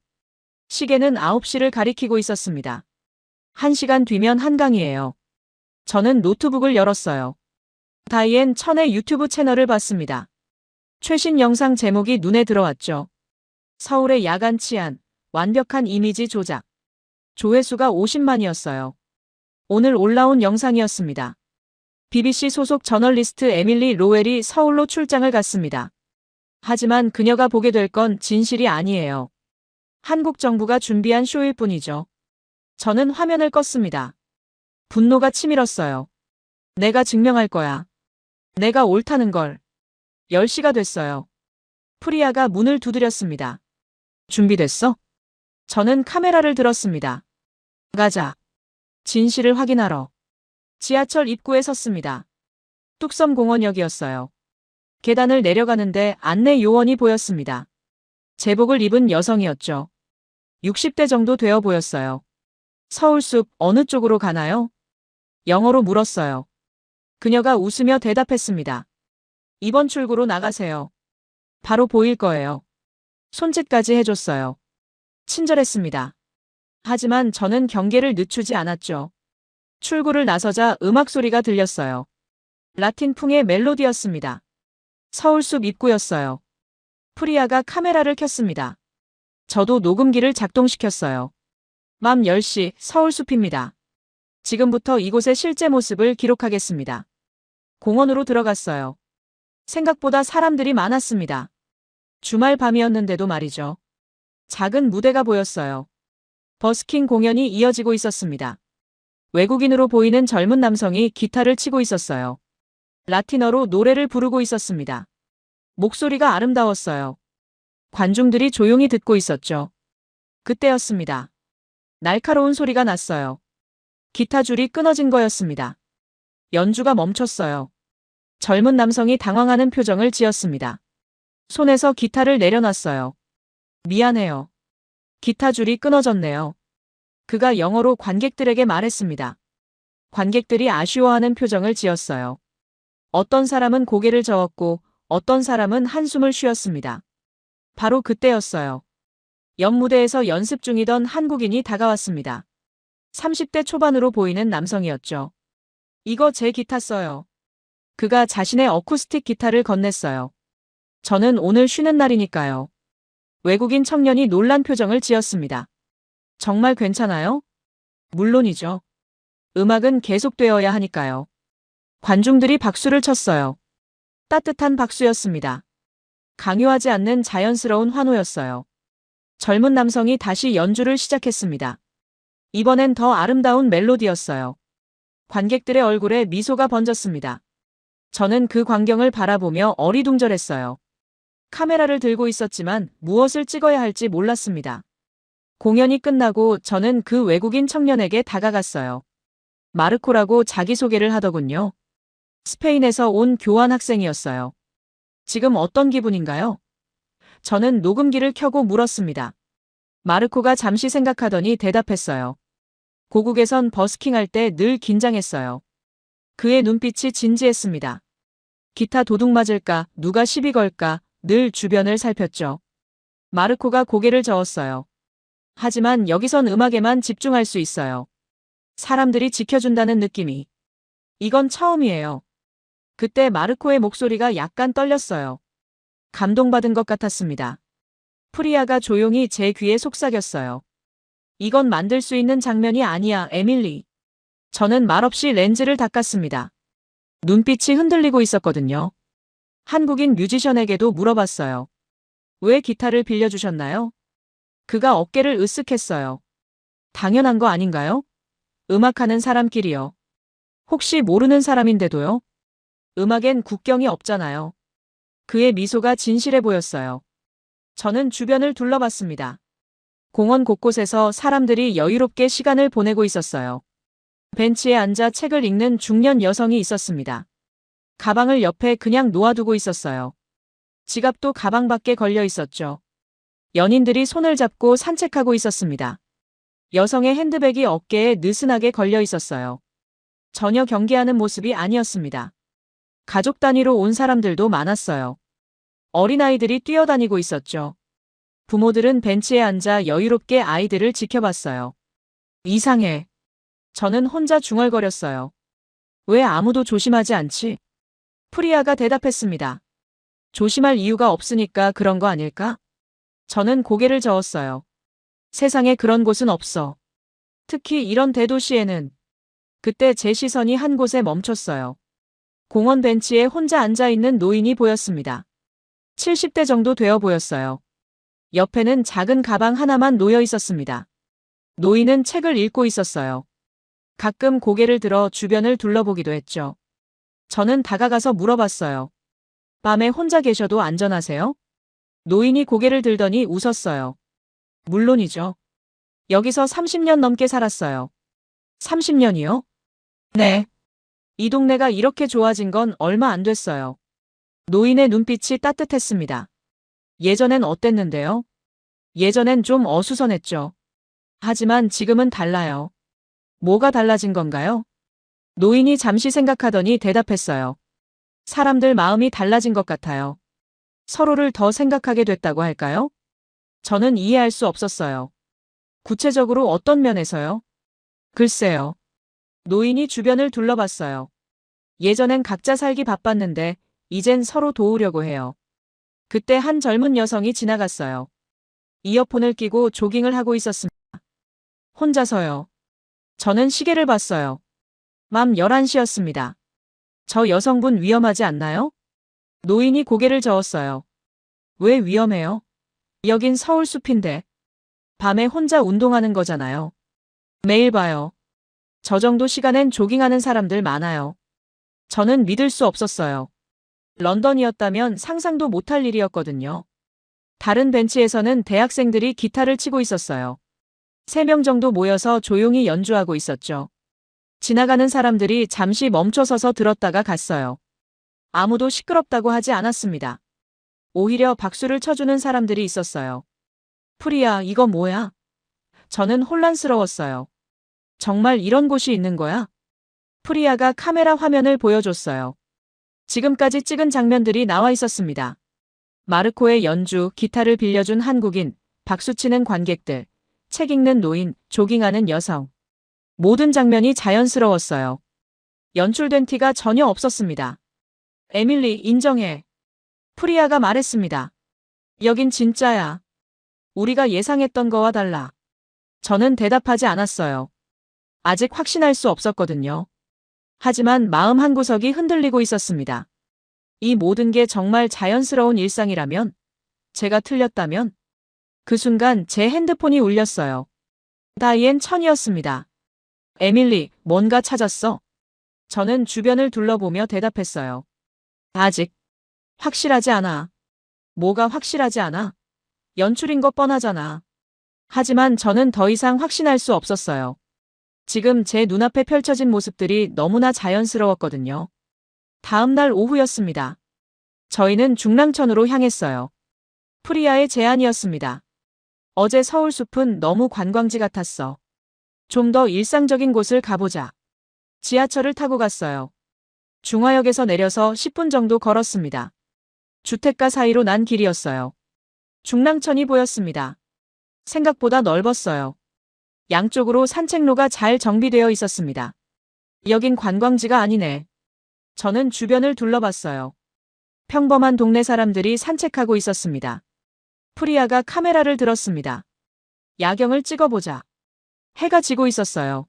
시계는 9시를 가리키고 있었습니다. 1시간 뒤면 한강이에요. 저는 노트북을 열었어요. 다이앤 천의 유튜브 채널을 봤습니다. 최신 영상 제목이 눈에 들어왔죠. 서울의 야간 치안, 완벽한 이미지 조작. 조회수가 50만이었어요. 오늘 올라온 영상이었습니다. BBC 소속 저널리스트 에밀리 로웰이 서울로 출장을 갔습니다. 하지만 그녀가 보게 될 건 진실이 아니에요. 한국 정부가 준비한 쇼일 뿐이죠. 저는 화면을 껐습니다. 분노가 치밀었어요. 내가 증명할 거야. 내가 옳다는 걸. 10시가 됐어요. 프리아가 문을 두드렸습니다. 준비됐어? 저는 카메라를 들었습니다. 가자. 진실을 확인하러. 지하철 입구에 섰습니다. 뚝섬공원역이었어요. 계단을 내려가는데 안내 요원이 보였습니다. 제복을 입은 여성이었죠. 60대 정도 되어 보였어요. 서울숲 어느 쪽으로 가나요? 영어로 물었어요. 그녀가 웃으며 대답했습니다. 이번 출구로 나가세요. 바로 보일 거예요. 손짓까지 해줬어요. 친절했습니다. 하지만 저는 경계를 늦추지 않았죠. 출구를 나서자 음악 소리가 들렸어요. 라틴풍의 멜로디였습니다. 서울숲 입구였어요. 프리아가 카메라를 켰습니다. 저도 녹음기를 작동시켰어요. 밤 10시 서울숲입니다. 지금부터 이곳의 실제 모습을 기록하겠습니다. 공원으로 들어갔어요. 생각보다 사람들이 많았습니다. 주말 밤이었는데도 말이죠. 작은 무대가 보였어요. 버스킹 공연이 이어지고 있었습니다. 외국인으로 보이는 젊은 남성이 기타를 치고 있었어요. 라틴어로 노래를 부르고 있었습니다. 목소리가 아름다웠어요. 관중들이 조용히 듣고 있었죠. 그때였습니다. 날카로운 소리가 났어요. 기타 줄이 끊어진 거였습니다. 연주가 멈췄어요. 젊은 남성이 당황하는 표정을 지었습니다. 손에서 기타를 내려놨어요. 미안해요. 기타 줄이 끊어졌네요. 그가 영어로 관객들에게 말했습니다. 관객들이 아쉬워하는 표정을 지었어요. 어떤 사람은 고개를 저었고 어떤 사람은 한숨을 쉬었습니다. 바로 그때였어요. 옆 무대에서 연습 중이던 한국인이 다가왔습니다. 30대 초반으로 보이는 남성이었죠. 이거 제 기타 써요. 그가 자신의 어쿠스틱 기타를 건넸어요. 저는 오늘 쉬는 날이니까요. 외국인 청년이 놀란 표정을 지었습니다. 정말 괜찮아요? 물론이죠. 음악은 계속되어야 하니까요. 관중들이 박수를 쳤어요. 따뜻한 박수였습니다. 강요하지 않는 자연스러운 환호였어요. 젊은 남성이 다시 연주를 시작했습니다. 이번엔 더 아름다운 멜로디였어요. 관객들의 얼굴에 미소가 번졌습니다. 저는 그 광경을 바라보며 어리둥절했어요. 카메라를 들고 있었지만 무엇을 찍어야 할지 몰랐습니다. 공연이 끝나고 저는 그 외국인 청년에게 다가갔어요. 마르코라고 자기소개를 하더군요. 스페인에서 온 교환 학생이었어요. 지금 어떤 기분인가요? 저는 녹음기를 켜고 물었습니다. 마르코가 잠시 생각하더니 대답했어요. 고국에선 버스킹할 때 늘 긴장했어요. 그의 눈빛이 진지했습니다. 기타 도둑 맞을까, 누가 시비 걸까, 늘 주변을 살폈죠. 마르코가 고개를 저었어요. 하지만 여기선 음악에만 집중할 수 있어요. 사람들이 지켜준다는 느낌이. 이건 처음이에요. 그때 마르코의 목소리가 약간 떨렸어요. 감동받은 것 같았습니다. 프리아가 조용히 제 귀에 속삭였어요. 이건 만들 수 있는 장면이 아니야, 에밀리. 저는 말없이 렌즈를 닦았습니다. 눈빛이 흔들리고 있었거든요. 한국인 뮤지션에게도 물어봤어요. 왜 기타를 빌려주셨나요? 그가 어깨를 으쓱했어요. 당연한 거 아닌가요? 음악하는 사람끼리요. 혹시 모르는 사람인데도요? 음악엔 국경이 없잖아요. 그의 미소가 진실해 보였어요. 저는 주변을 둘러봤습니다. 공원 곳곳에서 사람들이 여유롭게 시간을 보내고 있었어요. 벤치에 앉아 책을 읽는 중년 여성이 있었습니다. 가방을 옆에 그냥 놓아두고 있었어요. 지갑도 가방 밖에 걸려 있었죠. 연인들이 손을 잡고 산책하고 있었습니다. 여성의 핸드백이 어깨에 느슨하게 걸려 있었어요. 전혀 경계하는 모습이 아니었습니다. 가족 단위로 온 사람들도 많았어요. 어린아이들이 뛰어다니고 있었죠. 부모들은 벤치에 앉아 여유롭게 아이들을 지켜봤어요. 이상해. 저는 혼자 중얼거렸어요. 왜 아무도 조심하지 않지? 프리아가 대답했습니다. 조심할 이유가 없으니까 그런 거 아닐까? 저는 고개를 저었어요. 세상에 그런 곳은 없어. 특히 이런 대도시에는. 그때 제 시선이 한 곳에 멈췄어요. 공원 벤치에 혼자 앉아있는 노인이 보였습니다. 70대 정도 되어 보였어요. 옆에는 작은 가방 하나만 놓여 있었습니다. 노인은 책을 읽고 있었어요. 가끔 고개를 들어 주변을 둘러보기도 했죠. 저는 다가가서 물어봤어요. 밤에 혼자 계셔도 안전하세요? 노인이 고개를 들더니 웃었어요. 물론이죠. 여기서 30년 넘게 살았어요. 30년이요? 네. 이 동네가 이렇게 좋아진 건 얼마 안 됐어요. 노인의 눈빛이 따뜻했습니다. 예전엔 어땠는데요? 예전엔 좀 어수선했죠. 하지만 지금은 달라요. 뭐가 달라진 건가요? 노인이 잠시 생각하더니 대답했어요. 사람들 마음이 달라진 것 같아요. 서로를 더 생각하게 됐다고 할까요? 저는 이해할 수 없었어요. 구체적으로 어떤 면에서요? 글쎄요. 노인이 주변을 둘러봤어요. 예전엔 각자 살기 바빴는데 이젠 서로 도우려고 해요. 그때 한 젊은 여성이 지나갔어요. 이어폰을 끼고 조깅을 하고 있었습니다. 혼자서요. 저는 시계를 봤어요. 밤 11시였습니다. 저 여성분 위험하지 않나요? 노인이 고개를 저었어요. 왜 위험해요? 여긴 서울 숲인데. 밤에 혼자 운동하는 거잖아요. 매일 봐요. 저 정도 시간엔 조깅하는 사람들 많아요. 저는 믿을 수 없었어요. 런던이었다면 상상도 못할 일이었거든요. 다른 벤치에서는 대학생들이 기타를 치고 있었어요. 3명 정도 모여서 조용히 연주하고 있었죠. 지나가는 사람들이 잠시 멈춰서서 들었다가 갔어요. 아무도 시끄럽다고 하지 않았습니다. 오히려 박수를 쳐주는 사람들이 있었어요. 프리야, 이거 뭐야? 저는 혼란스러웠어요. 정말 이런 곳이 있는 거야? 프리아가 카메라 화면을 보여줬어요. 지금까지 찍은 장면들이 나와 있었습니다. 마르코의 연주, 기타를 빌려준 한국인, 박수치는 관객들, 책 읽는 노인, 조깅하는 여성. 모든 장면이 자연스러웠어요. 연출된 티가 전혀 없었습니다. 에밀리, 인정해. 프리아가 말했습니다. 여긴 진짜야. 우리가 예상했던 거와 달라. 저는 대답하지 않았어요. 아직 확신할 수 없었거든요. 하지만 마음 한구석이 흔들리고 있었습니다. 이 모든 게 정말 자연스러운 일상이라면, 제가 틀렸다면, 그 순간 제 핸드폰이 울렸어요. 다이앤 천이었습니다. 에밀리, 뭔가 찾았어? 저는 주변을 둘러보며 대답했어요. 아직. 확실하지 않아. 뭐가 확실하지 않아? 연출인 것 뻔하잖아. 하지만 저는 더 이상 확신할 수 없었어요. 지금 제 눈앞에 펼쳐진 모습들이 너무나 자연스러웠거든요. 다음 날 오후였습니다. 저희는 중랑천으로 향했어요. 프리아의 제안이었습니다. 어제 서울숲은 너무 관광지 같았어. 좀 더 일상적인 곳을 가보자. 지하철을 타고 갔어요. 중화역에서 내려서 10분 정도 걸었습니다. 주택가 사이로 난 길이었어요. 중랑천이 보였습니다. 생각보다 넓었어요. 양쪽으로 산책로가 잘 정비되어 있었습니다. 여긴 관광지가 아니네. 저는 주변을 둘러봤어요. 평범한 동네 사람들이 산책하고 있었습니다. 프리아가 카메라를 들었습니다. 야경을 찍어보자. 해가 지고 있었어요.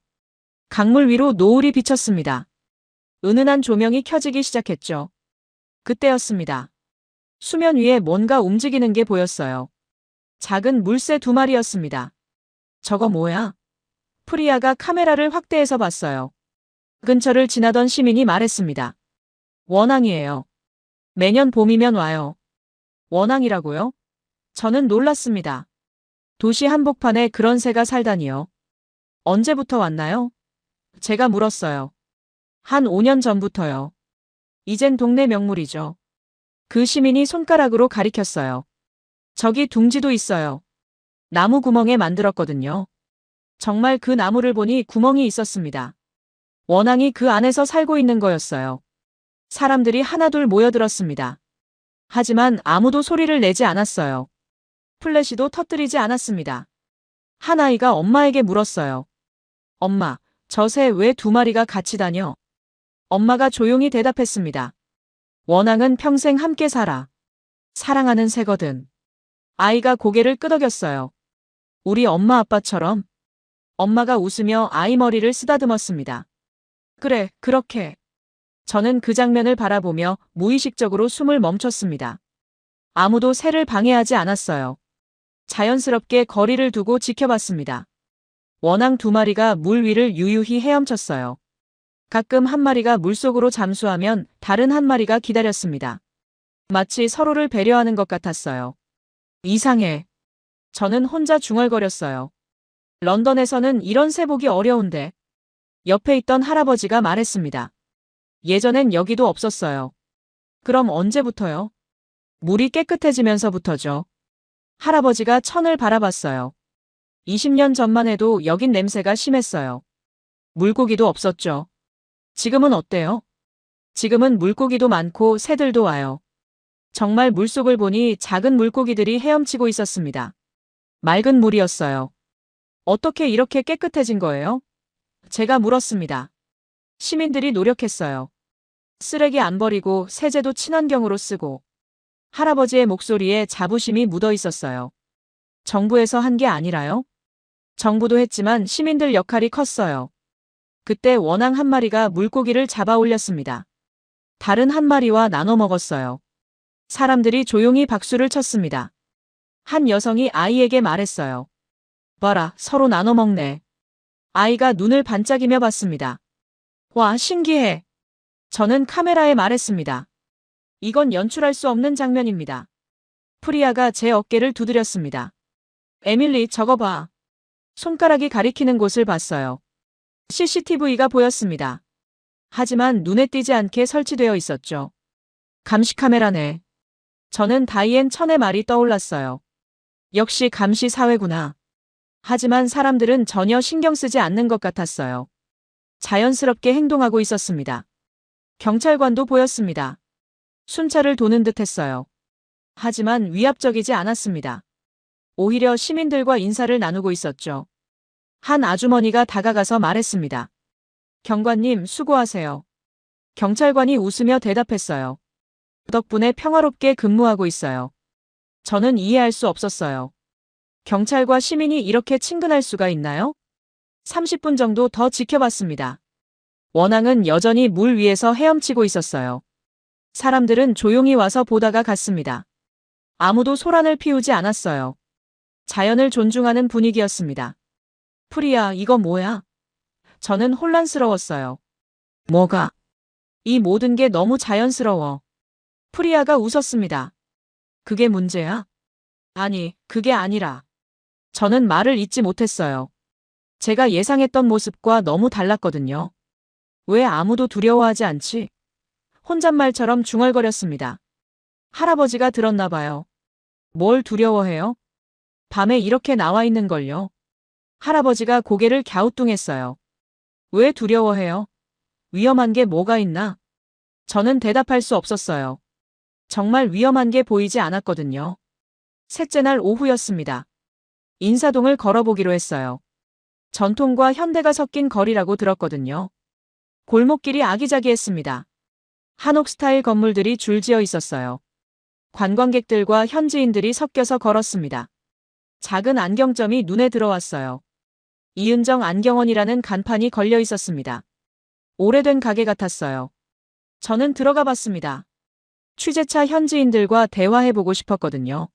강물 위로 노을이 비쳤습니다. 은은한 조명이 켜지기 시작했죠. 그때였습니다. 수면 위에 뭔가 움직이는 게 보였어요. 작은 물새 2마리였습니다. 저거 뭐야? 프리아가 카메라를 확대해서 봤어요. 근처를 지나던 시민이 말했습니다. 원앙이에요. 매년 봄이면 와요. 원앙이라고요? 저는 놀랐습니다. 도시 한복판에 그런 새가 살다니요. 언제부터 왔나요? 제가 물었어요. 한 5년 전부터요. 이젠 동네 명물이죠. 그 시민이 손가락으로 가리켰어요. 저기 둥지도 있어요. 나무 구멍에 만들었거든요. 정말 그 나무를 보니 구멍이 있었습니다. 원앙이 그 안에서 살고 있는 거였어요. 사람들이 하나둘 모여들었습니다. 하지만 아무도 소리를 내지 않았어요. 플래시도 터뜨리지 않았습니다. 한 아이가 엄마에게 물었어요. 엄마, 저 새 왜 2마리가 같이 다녀? 엄마가 조용히 대답했습니다. 원앙은 평생 함께 살아. 사랑하는 새거든. 아이가 고개를 끄덕였어요. 우리 엄마 아빠처럼. 엄마가 웃으며 아이 머리를 쓰다듬었습니다. 그래, 그렇게. 저는 그 장면을 바라보며 무의식적으로 숨을 멈췄습니다. 아무도 새를 방해하지 않았어요. 자연스럽게 거리를 두고 지켜봤습니다. 원앙 2마리가 물 위를 유유히 헤엄쳤어요. 가끔 한 마리가 물속으로 잠수하면 다른 한 마리가 기다렸습니다. 마치 서로를 배려하는 것 같았어요. 이상해. 저는 혼자 중얼거렸어요. 런던에서는 이런 새 보기 어려운데. 옆에 있던 할아버지가 말했습니다. 예전엔 여기도 없었어요. 그럼 언제부터요? 물이 깨끗해지면서부터죠. 할아버지가 천을 바라봤어요. 20년 전만 해도 여긴 냄새가 심했어요. 물고기도 없었죠. 지금은 어때요? 지금은 물고기도 많고 새들도 와요. 정말 물속을 보니 작은 물고기들이 헤엄치고 있었습니다. 맑은 물이었어요. 어떻게 이렇게 깨끗해진 거예요? 제가 물었습니다. 시민들이 노력했어요. 쓰레기 안 버리고 세제도 친환경으로 쓰고. 할아버지의 목소리에 자부심이 묻어 있었어요. 정부에서 한 게 아니라요? 정부도 했지만 시민들 역할이 컸어요. 그때 원앙 한 마리가 물고기를 잡아 올렸습니다. 다른 한 마리와 나눠 먹었어요. 사람들이 조용히 박수를 쳤습니다. 한 여성이 아이에게 말했어요. 봐라, 서로 나눠 먹네. 아이가 눈을 반짝이며 봤습니다. 와, 신기해. 저는 카메라에 말했습니다. 이건 연출할 수 없는 장면입니다. 프리아가 제 어깨를 두드렸습니다. 에밀리, 저거 봐. 손가락이 가리키는 곳을 봤어요. CCTV가 보였습니다. 하지만 눈에 띄지 않게 설치되어 있었죠. 감시 카메라네. 저는 다이앤 천의 말이 떠올랐어요. 역시 감시 사회구나. 하지만 사람들은 전혀 신경 쓰지 않는 것 같았어요. 자연스럽게 행동하고 있었습니다. 경찰관도 보였습니다. 순찰을 도는 듯 했어요. 하지만 위압적이지 않았습니다. 오히려 시민들과 인사를 나누고 있었죠. 한 아주머니가 다가가서 말했습니다. 경관님, 수고하세요. 경찰관이 웃으며 대답했어요. 덕분에 평화롭게 근무하고 있어요. 저는 이해할 수 없었어요. 경찰과 시민이 이렇게 친근할 수가 있나요? 30분 정도 더 지켜봤습니다. 원앙은 여전히 물 위에서 헤엄치고 있었어요. 사람들은 조용히 와서 보다가 갔습니다. 아무도 소란을 피우지 않았어요. 자연을 존중하는 분위기였습니다. 프리아, 이거 뭐야? 저는 혼란스러웠어요. 뭐가? 이 모든 게 너무 자연스러워. 프리아가 웃었습니다. 그게 문제야? 아니, 그게 아니라. 저는 말을 잇지 못했어요. 제가 예상했던 모습과 너무 달랐거든요. 왜 아무도 두려워하지 않지? 혼잣말처럼 중얼거렸습니다. 할아버지가 들었나 봐요. 뭘 두려워해요? 밤에 이렇게 나와 있는 걸요. 할아버지가 고개를 갸우뚱했어요. 왜 두려워해요? 위험한 게 뭐가 있나? 저는 대답할 수 없었어요. 정말 위험한 게 보이지 않았거든요. 셋째 날 오후였습니다. 인사동을 걸어보기로 했어요. 전통과 현대가 섞인 거리라고 들었거든요. 골목길이 아기자기했습니다. 한옥 스타일 건물들이 줄지어 있었어요. 관광객들과 현지인들이 섞여서 걸었습니다. 작은 안경점이 눈에 들어왔어요. 이은정 안경원이라는 간판이 걸려 있었습니다. 오래된 가게 같았어요. 저는 들어가 봤습니다. 취재차 현지인들과 대화해보고 싶었거든요.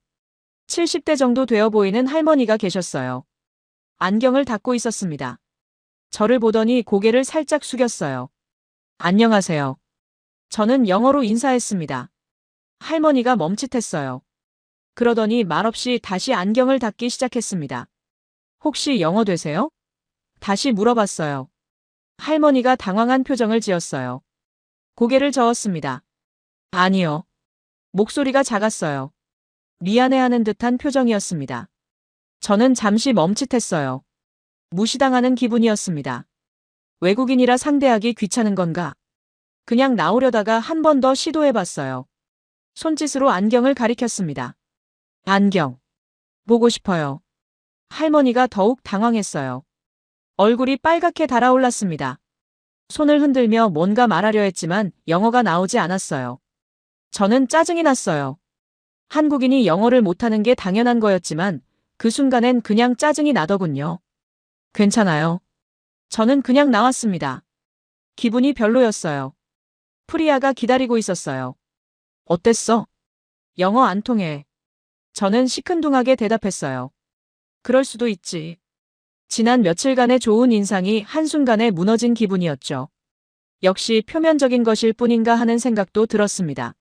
70대 정도 되어 보이는 할머니가 계셨어요. 안경을 닦고 있었습니다. 저를 보더니 고개를 살짝 숙였어요. 안녕하세요. 저는 영어로 인사했습니다. 할머니가 멈칫했어요. 그러더니 말없이 다시 안경을 닦기 시작했습니다. 혹시 영어 되세요? 다시 물어봤어요. 할머니가 당황한 표정을 지었어요. 고개를 저었습니다. 아니요. 목소리가 작았어요. 미안해하는 듯한 표정이었습니다. 저는 잠시 멈칫했어요. 무시당하는 기분이었습니다. 외국인이라 상대하기 귀찮은 건가? 그냥 나오려다가 한 번 더 시도해봤어요. 손짓으로 안경을 가리켰습니다. 안경. 보고 싶어요. 할머니가 더욱 당황했어요. 얼굴이 빨갛게 달아올랐습니다. 손을 흔들며 뭔가 말하려 했지만 영어가 나오지 않았어요. 저는 짜증이 났어요. 한국인이 영어를 못하는 게 당연한 거였지만 그 순간엔 그냥 짜증이 나더군요. 괜찮아요. 저는 그냥 나왔습니다. 기분이 별로였어요. 프리아가 기다리고 있었어요. 어땠어? 영어 안 통해. 저는 시큰둥하게 대답했어요. 그럴 수도 있지. 지난 며칠간의 좋은 인상이 한순간에 무너진 기분이었죠. 역시 표면적인 것일 뿐인가 하는 생각도 들었습니다.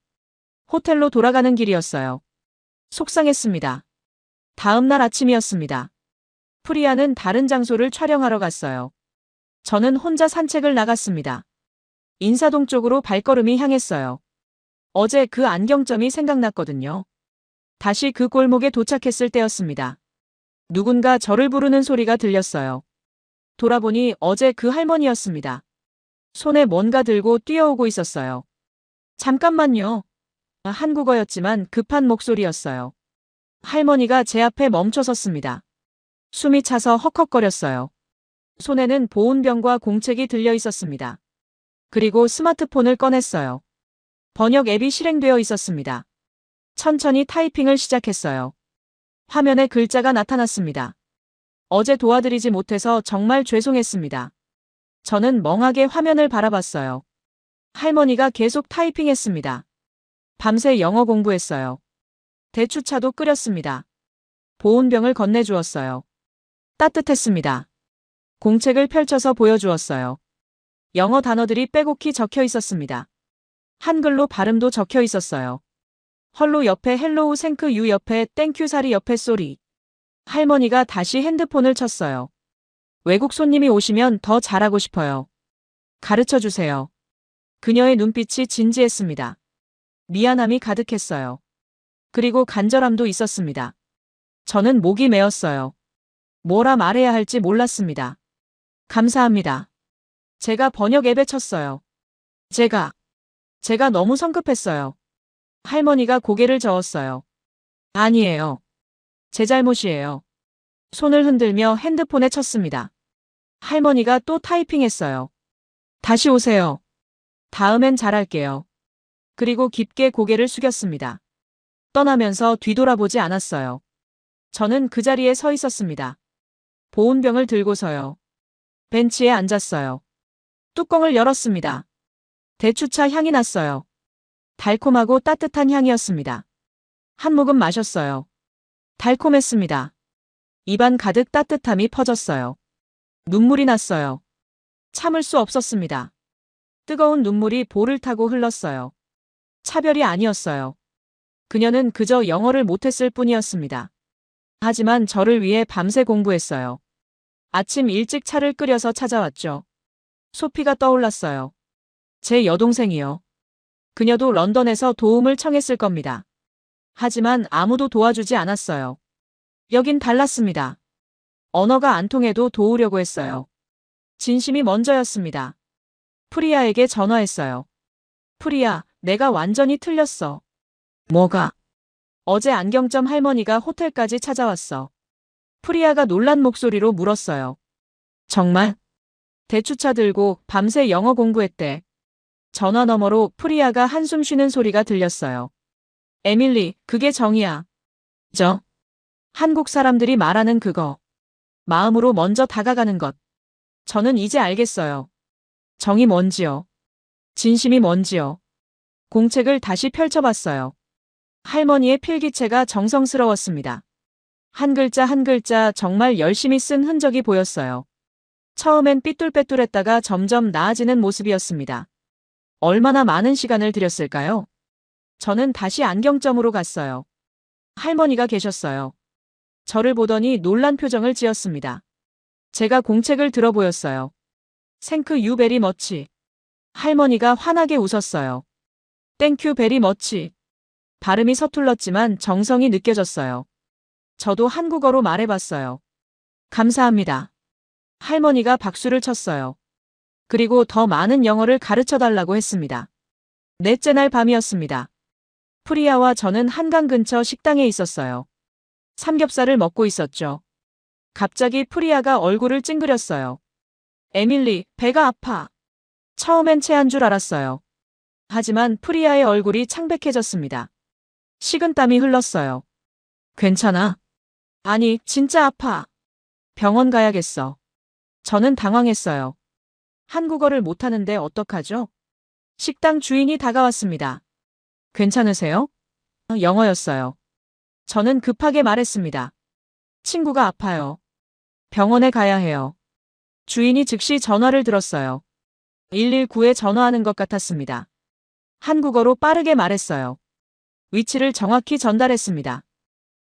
호텔로 돌아가는 길이었어요. 속상했습니다. 다음 날 아침이었습니다. 프리아는 다른 장소를 촬영하러 갔어요. 저는 혼자 산책을 나갔습니다. 인사동 쪽으로 발걸음이 향했어요. 어제 그 안경점이 생각났거든요. 다시 그 골목에 도착했을 때였습니다. 누군가 저를 부르는 소리가 들렸어요. 돌아보니 어제 그 할머니였습니다. 손에 뭔가 들고 뛰어오고 있었어요. 잠깐만요. 한국어였지만 급한 목소리였어요. 할머니가 제 앞에 멈춰 섰습니다. 숨이 차서 헉헉거렸어요. 손에는 보온병과 공책이 들려 있었습니다. 그리고 스마트폰을 꺼냈어요. 번역 앱이 실행되어 있었습니다. 천천히 타이핑을 시작했어요. 화면에 글자가 나타났습니다. 어제 도와드리지 못해서 정말 죄송했습니다. 저는 멍하게 화면을 바라봤어요. 할머니가 계속 타이핑했습니다. 밤새 영어 공부했어요. 대추차도 끓였습니다. 보온병을 건네주었어요. 따뜻했습니다. 공책을 펼쳐서 보여주었어요. 영어 단어들이 빼곡히 적혀 있었습니다. 한글로 발음도 적혀 있었어요. 헐로 옆에 헬로우 생크 유 옆에 땡큐 사리 옆에 쏘리. 할머니가 다시 핸드폰을 쳤어요. 외국 손님이 오시면 더 잘하고 싶어요. 가르쳐 주세요. 그녀의 눈빛이 진지했습니다. 미안함이 가득했어요. 그리고 간절함도 있었습니다. 저는 목이 메었어요. 뭐라 말해야 할지 몰랐습니다. 감사합니다. 제가 번역 앱에 쳤어요. 제가 너무 성급했어요. 할머니가 고개를 저었어요. 아니에요. 제 잘못이에요. 손을 흔들며 핸드폰에 쳤습니다. 할머니가 또 타이핑했어요. 다시 오세요. 다음엔 잘할게요. 그리고 깊게 고개를 숙였습니다. 떠나면서 뒤돌아보지 않았어요. 저는 그 자리에 서 있었습니다. 보온병을 들고서요. 벤치에 앉았어요. 뚜껑을 열었습니다. 대추차 향이 났어요. 달콤하고 따뜻한 향이었습니다. 한 모금 마셨어요. 달콤했습니다. 입안 가득 따뜻함이 퍼졌어요. 눈물이 났어요. 참을 수 없었습니다. 뜨거운 눈물이 볼을 타고 흘렀어요. 차별이 아니었어요. 그녀는 그저 영어를 못했을 뿐이었습니다. 하지만 저를 위해 밤새 공부했어요. 아침 일찍 차를 끓여서 찾아왔죠. 소피가 떠올랐어요. 제 여동생이요. 그녀도 런던에서 도움을 청했을 겁니다. 하지만 아무도 도와주지 않았어요. 여긴 달랐습니다. 언어가 안 통해도 도우려고 했어요. 진심이 먼저였습니다. 프리아에게 전화했어요. 프리아, 내가 완전히 틀렸어. 뭐가? 어제 안경점 할머니가 호텔까지 찾아왔어. 프리아가 놀란 목소리로 물었어요. 정말? 대추차 들고 밤새 영어 공부했대. 전화 너머로 프리아가 한숨 쉬는 소리가 들렸어요. 에밀리, 그게 정이야. 한국 사람들이 말하는 그거. 마음으로 먼저 다가가는 것. 저는 이제 알겠어요. 정이 뭔지요. 진심이 뭔지요. 공책을 다시 펼쳐봤어요. 할머니의 필기체가 정성스러웠습니다. 한 글자 한 글자 정말 열심히 쓴 흔적이 보였어요. 처음엔 삐뚤빼뚤했다가 점점 나아지는 모습이었습니다. 얼마나 많은 시간을 들였을까요? 저는 다시 안경점으로 갔어요. 할머니가 계셨어요. 저를 보더니 놀란 표정을 지었습니다. 제가 공책을 들어 보였어요. 생크 유 베리 머치. 할머니가 환하게 웃었어요. 땡큐 베리 머치. 발음이 서툴렀지만 정성이 느껴졌어요. 저도 한국어로 말해봤어요. 감사합니다. 할머니가 박수를 쳤어요. 그리고 더 많은 영어를 가르쳐달라고 했습니다. 넷째 날 밤이었습니다. 프리아와 저는 한강 근처 식당에 있었어요. 삼겹살을 먹고 있었죠. 갑자기 프리아가 얼굴을 찡그렸어요. 에밀리, 배가 아파. 처음엔 체한 줄 알았어요. 하지만 프리아의 얼굴이 창백해졌습니다. 식은땀이 흘렀어요. 괜찮아? 아니, 진짜 아파. 병원 가야겠어. 저는 당황했어요. 한국어를 못하는데 어떡하죠? 식당 주인이 다가왔습니다. 괜찮으세요? 영어였어요. 저는 급하게 말했습니다. 친구가 아파요. 병원에 가야 해요. 주인이 즉시 전화를 들었어요. 119에 전화하는 것 같았습니다. 한국어로 빠르게 말했어요. 위치를 정확히 전달했습니다.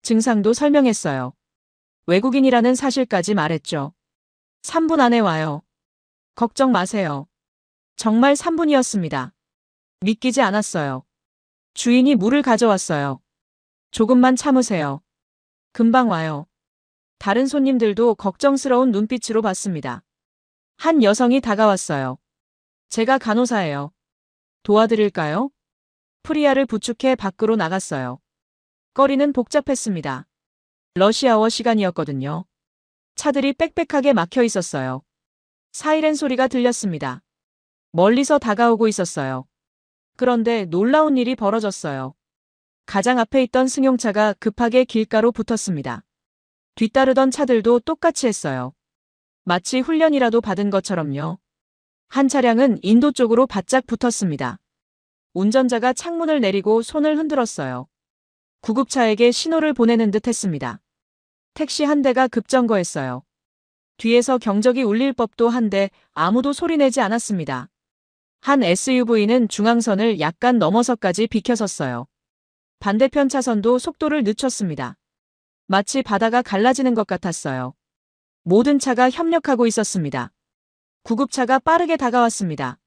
증상도 설명했어요. 외국인이라는 사실까지 말했죠. 3분 안에 와요. 걱정 마세요. 정말 3분이었습니다. 믿기지 않았어요. 주인이 물을 가져왔어요. 조금만 참으세요. 금방 와요. 다른 손님들도 걱정스러운 눈빛으로 봤습니다. 한 여성이 다가왔어요. 제가 간호사예요. 도와드릴까요? 프리아를 부축해 밖으로 나갔어요. 거리는 복잡했습니다. 러시아워 시간이었거든요. 차들이 빽빽하게 막혀 있었어요. 사이렌 소리가 들렸습니다. 멀리서 다가오고 있었어요. 그런데 놀라운 일이 벌어졌어요. 가장 앞에 있던 승용차가 급하게 길가로 붙었습니다. 뒤따르던 차들도 똑같이 했어요. 마치 훈련이라도 받은 것처럼요. 한 차량은 인도 쪽으로 바짝 붙었습니다. 운전자가 창문을 내리고 손을 흔들었어요. 구급차에게 신호를 보내는 듯 했습니다. 택시 한 대가 급정거했어요. 뒤에서 경적이 울릴 법도 한데 아무도 소리내지 않았습니다. 한 SUV는 중앙선을 약간 넘어서까지 비켜섰어요. 반대편 차선도 속도를 늦췄습니다. 마치 바다가 갈라지는 것 같았어요. 모든 차가 협력하고 있었습니다. 구급차가 빠르게 다가왔습니다.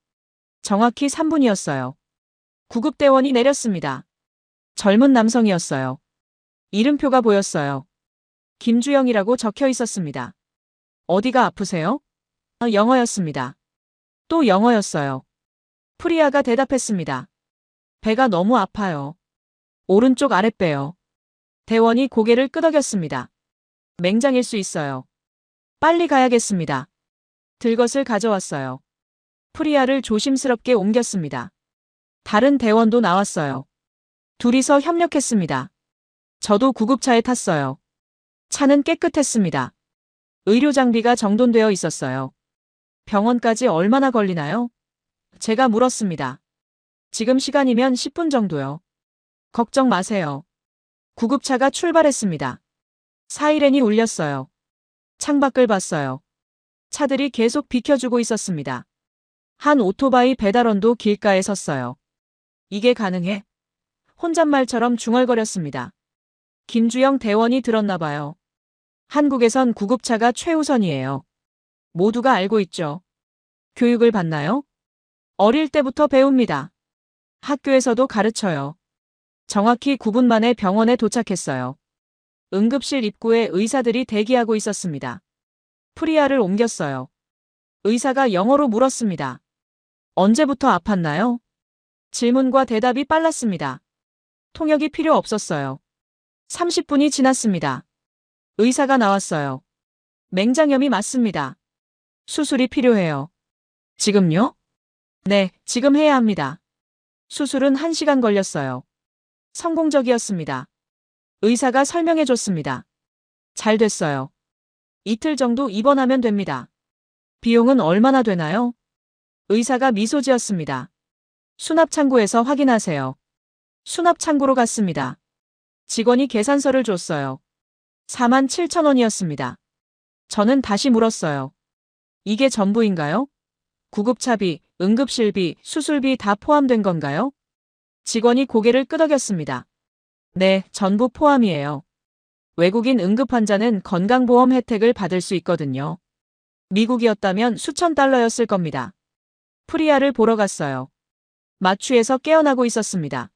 정확히 3분이었어요. 구급대원이 내렸습니다. 젊은 남성이었어요. 이름표가 보였어요. 김주영이라고 적혀 있었습니다. 어디가 아프세요? 영어였습니다. 또 영어였어요. 프리아가 대답했습니다. 배가 너무 아파요. 오른쪽 아랫배요. 대원이 고개를 끄덕였습니다. 맹장일 수 있어요. 빨리 가야겠습니다. 들것을 가져왔어요. 프리아를 조심스럽게 옮겼습니다. 다른 대원도 나왔어요. 둘이서 협력했습니다. 저도 구급차에 탔어요. 차는 깨끗했습니다. 의료 장비가 정돈되어 있었어요. 병원까지 얼마나 걸리나요? 제가 물었습니다. 지금 시간이면 10분 정도요. 걱정 마세요. 구급차가 출발했습니다. 사이렌이 울렸어요. 창밖을 봤어요. 차들이 계속 비켜주고 있었습니다. 한 오토바이 배달원도 길가에 섰어요. 이게 가능해? 혼잣말처럼 중얼거렸습니다. 김주영 대원이 들었나 봐요. 한국에선 구급차가 최우선이에요. 모두가 알고 있죠. 교육을 받나요? 어릴 때부터 배웁니다. 학교에서도 가르쳐요. 정확히 9분 만에 병원에 도착했어요. 응급실 입구에 의사들이 대기하고 있었습니다. 프리아를 옮겼어요. 의사가 영어로 물었습니다. 언제부터 아팠나요? 질문과 대답이 빨랐습니다. 통역이 필요 없었어요. 30분이 지났습니다. 의사가 나왔어요. 맹장염이 맞습니다. 수술이 필요해요. 지금요? 네, 지금 해야 합니다. 수술은 1시간 걸렸어요. 성공적이었습니다. 의사가 설명해 줬습니다. 잘 됐어요. 이틀 정도 입원하면 됩니다. 비용은 얼마나 되나요? 의사가 미소 지었습니다. 수납창고에서 확인하세요. 수납창고로 갔습니다. 직원이 계산서를 줬어요. 47,000원이었습니다. 저는 다시 물었어요. 이게 전부인가요? 구급차비, 응급실비, 수술비 다 포함된 건가요? 직원이 고개를 끄덕였습니다. 네, 전부 포함이에요. 외국인 응급환자는 건강보험 혜택을 받을 수 있거든요. 미국이었다면 수천 달러였을 겁니다. 프리아를 보러 갔어요. 마취에서 깨어나고 있었습니다.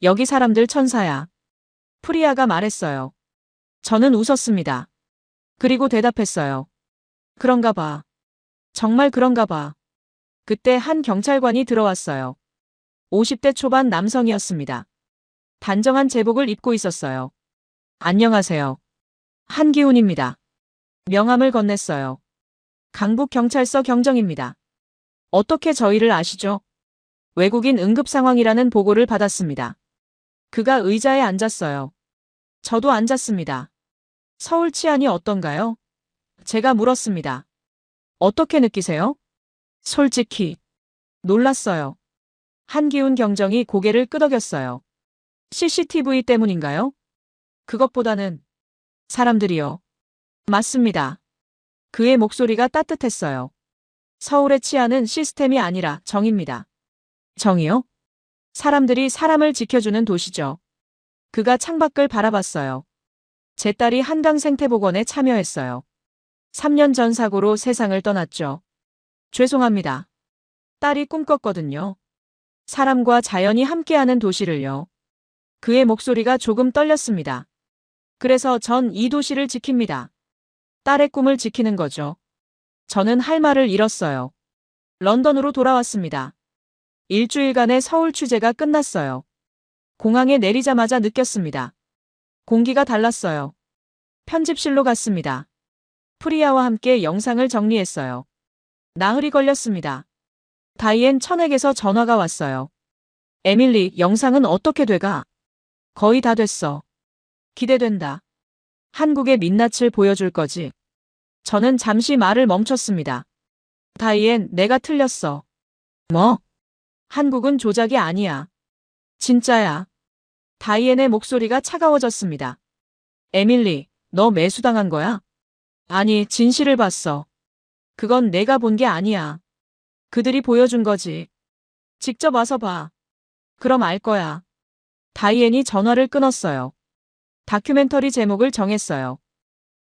여기 사람들 천사야. 프리아가 말했어요. 저는 웃었습니다. 그리고 대답했어요. 그런가 봐. 정말 그런가 봐. 그때 한 경찰관이 들어왔어요. 50대 초반 남성이었습니다. 단정한 제복을 입고 있었어요. 안녕하세요. 한기훈입니다. 명함을 건넸어요. 강북경찰서 경정입니다. 어떻게 저희를 아시죠? 외국인 응급 상황이라는 보고를 받았습니다. 그가 의자에 앉았어요. 저도 앉았습니다. 서울 치안이 어떤가요? 제가 물었습니다. 어떻게 느끼세요? 솔직히 놀랐어요. 한기훈 경정이 고개를 끄덕였어요. CCTV 때문인가요? 그것보다는 사람들이요. 맞습니다. 그의 목소리가 따뜻했어요. 서울의 치안은 시스템이 아니라 정입니다. 정이요? 사람들이 사람을 지켜주는 도시죠. 그가 창밖을 바라봤어요. 제 딸이 한강생태복원에 참여했어요. 3년 전 사고로 세상을 떠났죠. 죄송합니다. 딸이 꿈꿨거든요. 사람과 자연이 함께하는 도시를요. 그의 목소리가 조금 떨렸습니다. 그래서 전 이 도시를 지킵니다. 딸의 꿈을 지키는 거죠. 저는 할 말을 잃었어요. 런던으로 돌아왔습니다. 일주일간의 서울 취재가 끝났어요. 공항에 내리자마자 느꼈습니다. 공기가 달랐어요. 편집실로 갔습니다. 프리아와 함께 영상을 정리했어요. 나흘이 걸렸습니다. 다이앤 천에게서 전화가 왔어요. 에밀리, 영상은 어떻게 돼가? 거의 다 됐어. 기대된다. 한국의 민낯을 보여줄 거지. 저는 잠시 말을 멈췄습니다. 다이앤, 내가 틀렸어. 뭐? 한국은 조작이 아니야. 진짜야. 다이앤의 목소리가 차가워졌습니다. 에밀리, 너 매수당한 거야? 아니, 진실을 봤어. 그건 내가 본 게 아니야. 그들이 보여준 거지. 직접 와서 봐. 그럼 알 거야. 다이앤이 전화를 끊었어요. 다큐멘터리 제목을 정했어요.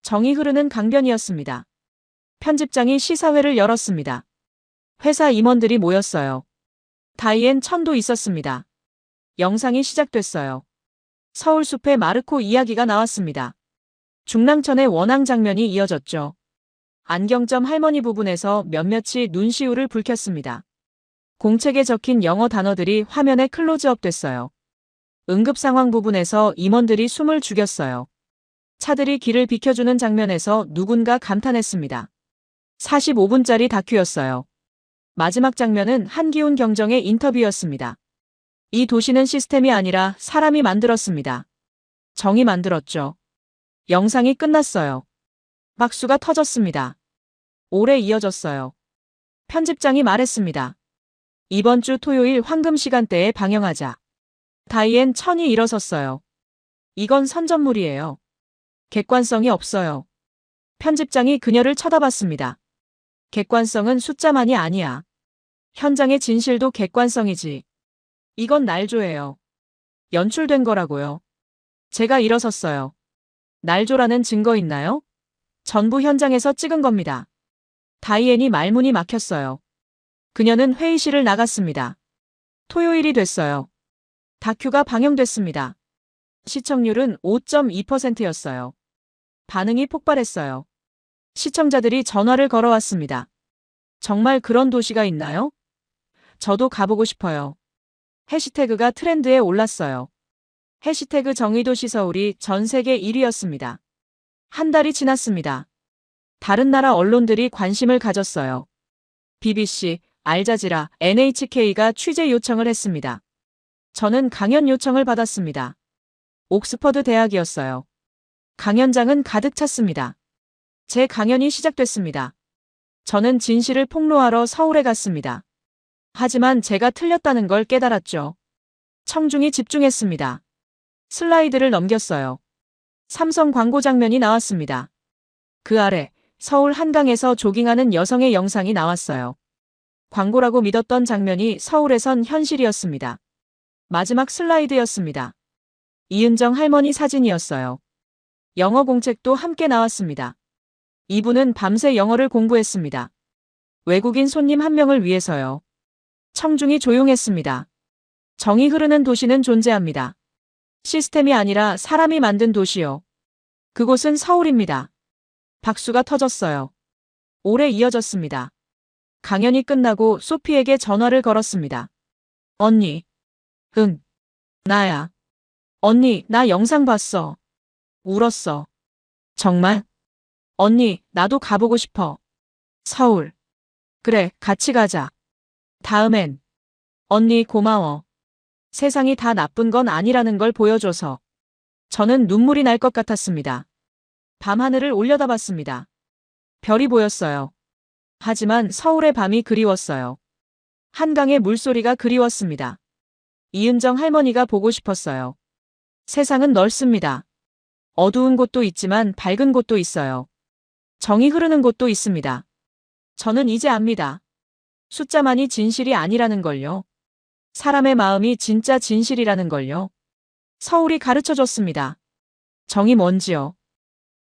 정이 흐르는 강변이었습니다. 편집장이 시사회를 열었습니다. 회사 임원들이 모였어요. 다이앤 천도 있었습니다. 영상이 시작됐어요. 서울숲의 마르코 이야기가 나왔습니다. 중랑천의 원앙 장면이 이어졌죠. 안경점 할머니 부분에서 몇몇이 눈시울을 붉혔습니다. 공책에 적힌 영어 단어들이 화면에 클로즈업 됐어요. 응급 상황 부분에서 임원들이 숨을 죽였어요. 차들이 길을 비켜주는 장면에서 누군가 감탄했습니다. 45분짜리 다큐였어요. 마지막 장면은 한기훈 경정의 인터뷰였습니다. 이 도시는 시스템이 아니라 사람이 만들었습니다. 정이 만들었죠. 영상이 끝났어요. 박수가 터졌습니다. 오래 이어졌어요. 편집장이 말했습니다. 이번 주 토요일 황금 시간대에 방영하자. 다이앤 천이 일어섰어요. 이건 선전물이에요. 객관성이 없어요. 편집장이 그녀를 쳐다봤습니다. 객관성은 숫자만이 아니야. 현장의 진실도 객관성이지. 이건 날조예요. 연출된 거라고요. 제가 일어섰어요. 날조라는 증거 있나요? 전부 현장에서 찍은 겁니다. 다이앤이 말문이 막혔어요. 그녀는 회의실을 나갔습니다. 토요일이 됐어요. 다큐가 방영됐습니다. 시청률은 5.2%였어요. 반응이 폭발했어요. 시청자들이 전화를 걸어왔습니다. 정말 그런 도시가 있나요? 저도 가보고 싶어요. 해시태그가 트렌드에 올랐어요. 해시태그 정의도시 서울이 전 세계 1위였습니다. 한 달이 지났습니다. 다른 나라 언론들이 관심을 가졌어요. BBC, 알자지라, NHK가 취재 요청을 했습니다. 저는 강연 요청을 받았습니다. 옥스퍼드 대학이었어요. 강연장은 가득 찼습니다. 제 강연이 시작됐습니다. 저는 진실을 폭로하러 서울에 갔습니다. 하지만 제가 틀렸다는 걸 깨달았죠. 청중이 집중했습니다. 슬라이드를 넘겼어요. 삼성 광고 장면이 나왔습니다. 그 아래 서울 한강에서 조깅하는 여성의 영상이 나왔어요. 광고라고 믿었던 장면이 서울에선 현실이었습니다. 마지막 슬라이드였습니다. 이은정 할머니 사진이었어요. 영어 공책도 함께 나왔습니다. 이분은 밤새 영어를 공부했습니다. 외국인 손님 한 명을 위해서요. 청중이 조용했습니다. 정이 흐르는 도시는 존재합니다. 시스템이 아니라 사람이 만든 도시요. 그곳은 서울입니다. 박수가 터졌어요. 오래 이어졌습니다. 강연이 끝나고 소피에게 전화를 걸었습니다. 언니. 응. 나야. 언니, 나 영상 봤어. 울었어. 정말? 언니, 나도 가보고 싶어. 서울. 그래, 같이 가자. 다음엔. 언니, 고마워. 세상이 다 나쁜 건 아니라는 걸 보여줘서. 저는 눈물이 날 것 같았습니다. 밤하늘을 올려다봤습니다. 별이 보였어요. 하지만 서울의 밤이 그리웠어요. 한강의 물소리가 그리웠습니다. 이은정 할머니가 보고 싶었어요. 세상은 넓습니다. 어두운 곳도 있지만 밝은 곳도 있어요. 정이 흐르는 곳도 있습니다. 저는 이제 압니다. 숫자만이 진실이 아니라는 걸요. 사람의 마음이 진짜 진실이라는 걸요. 서울이 가르쳐줬습니다. 정이 뭔지요.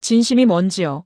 진심이 뭔지요.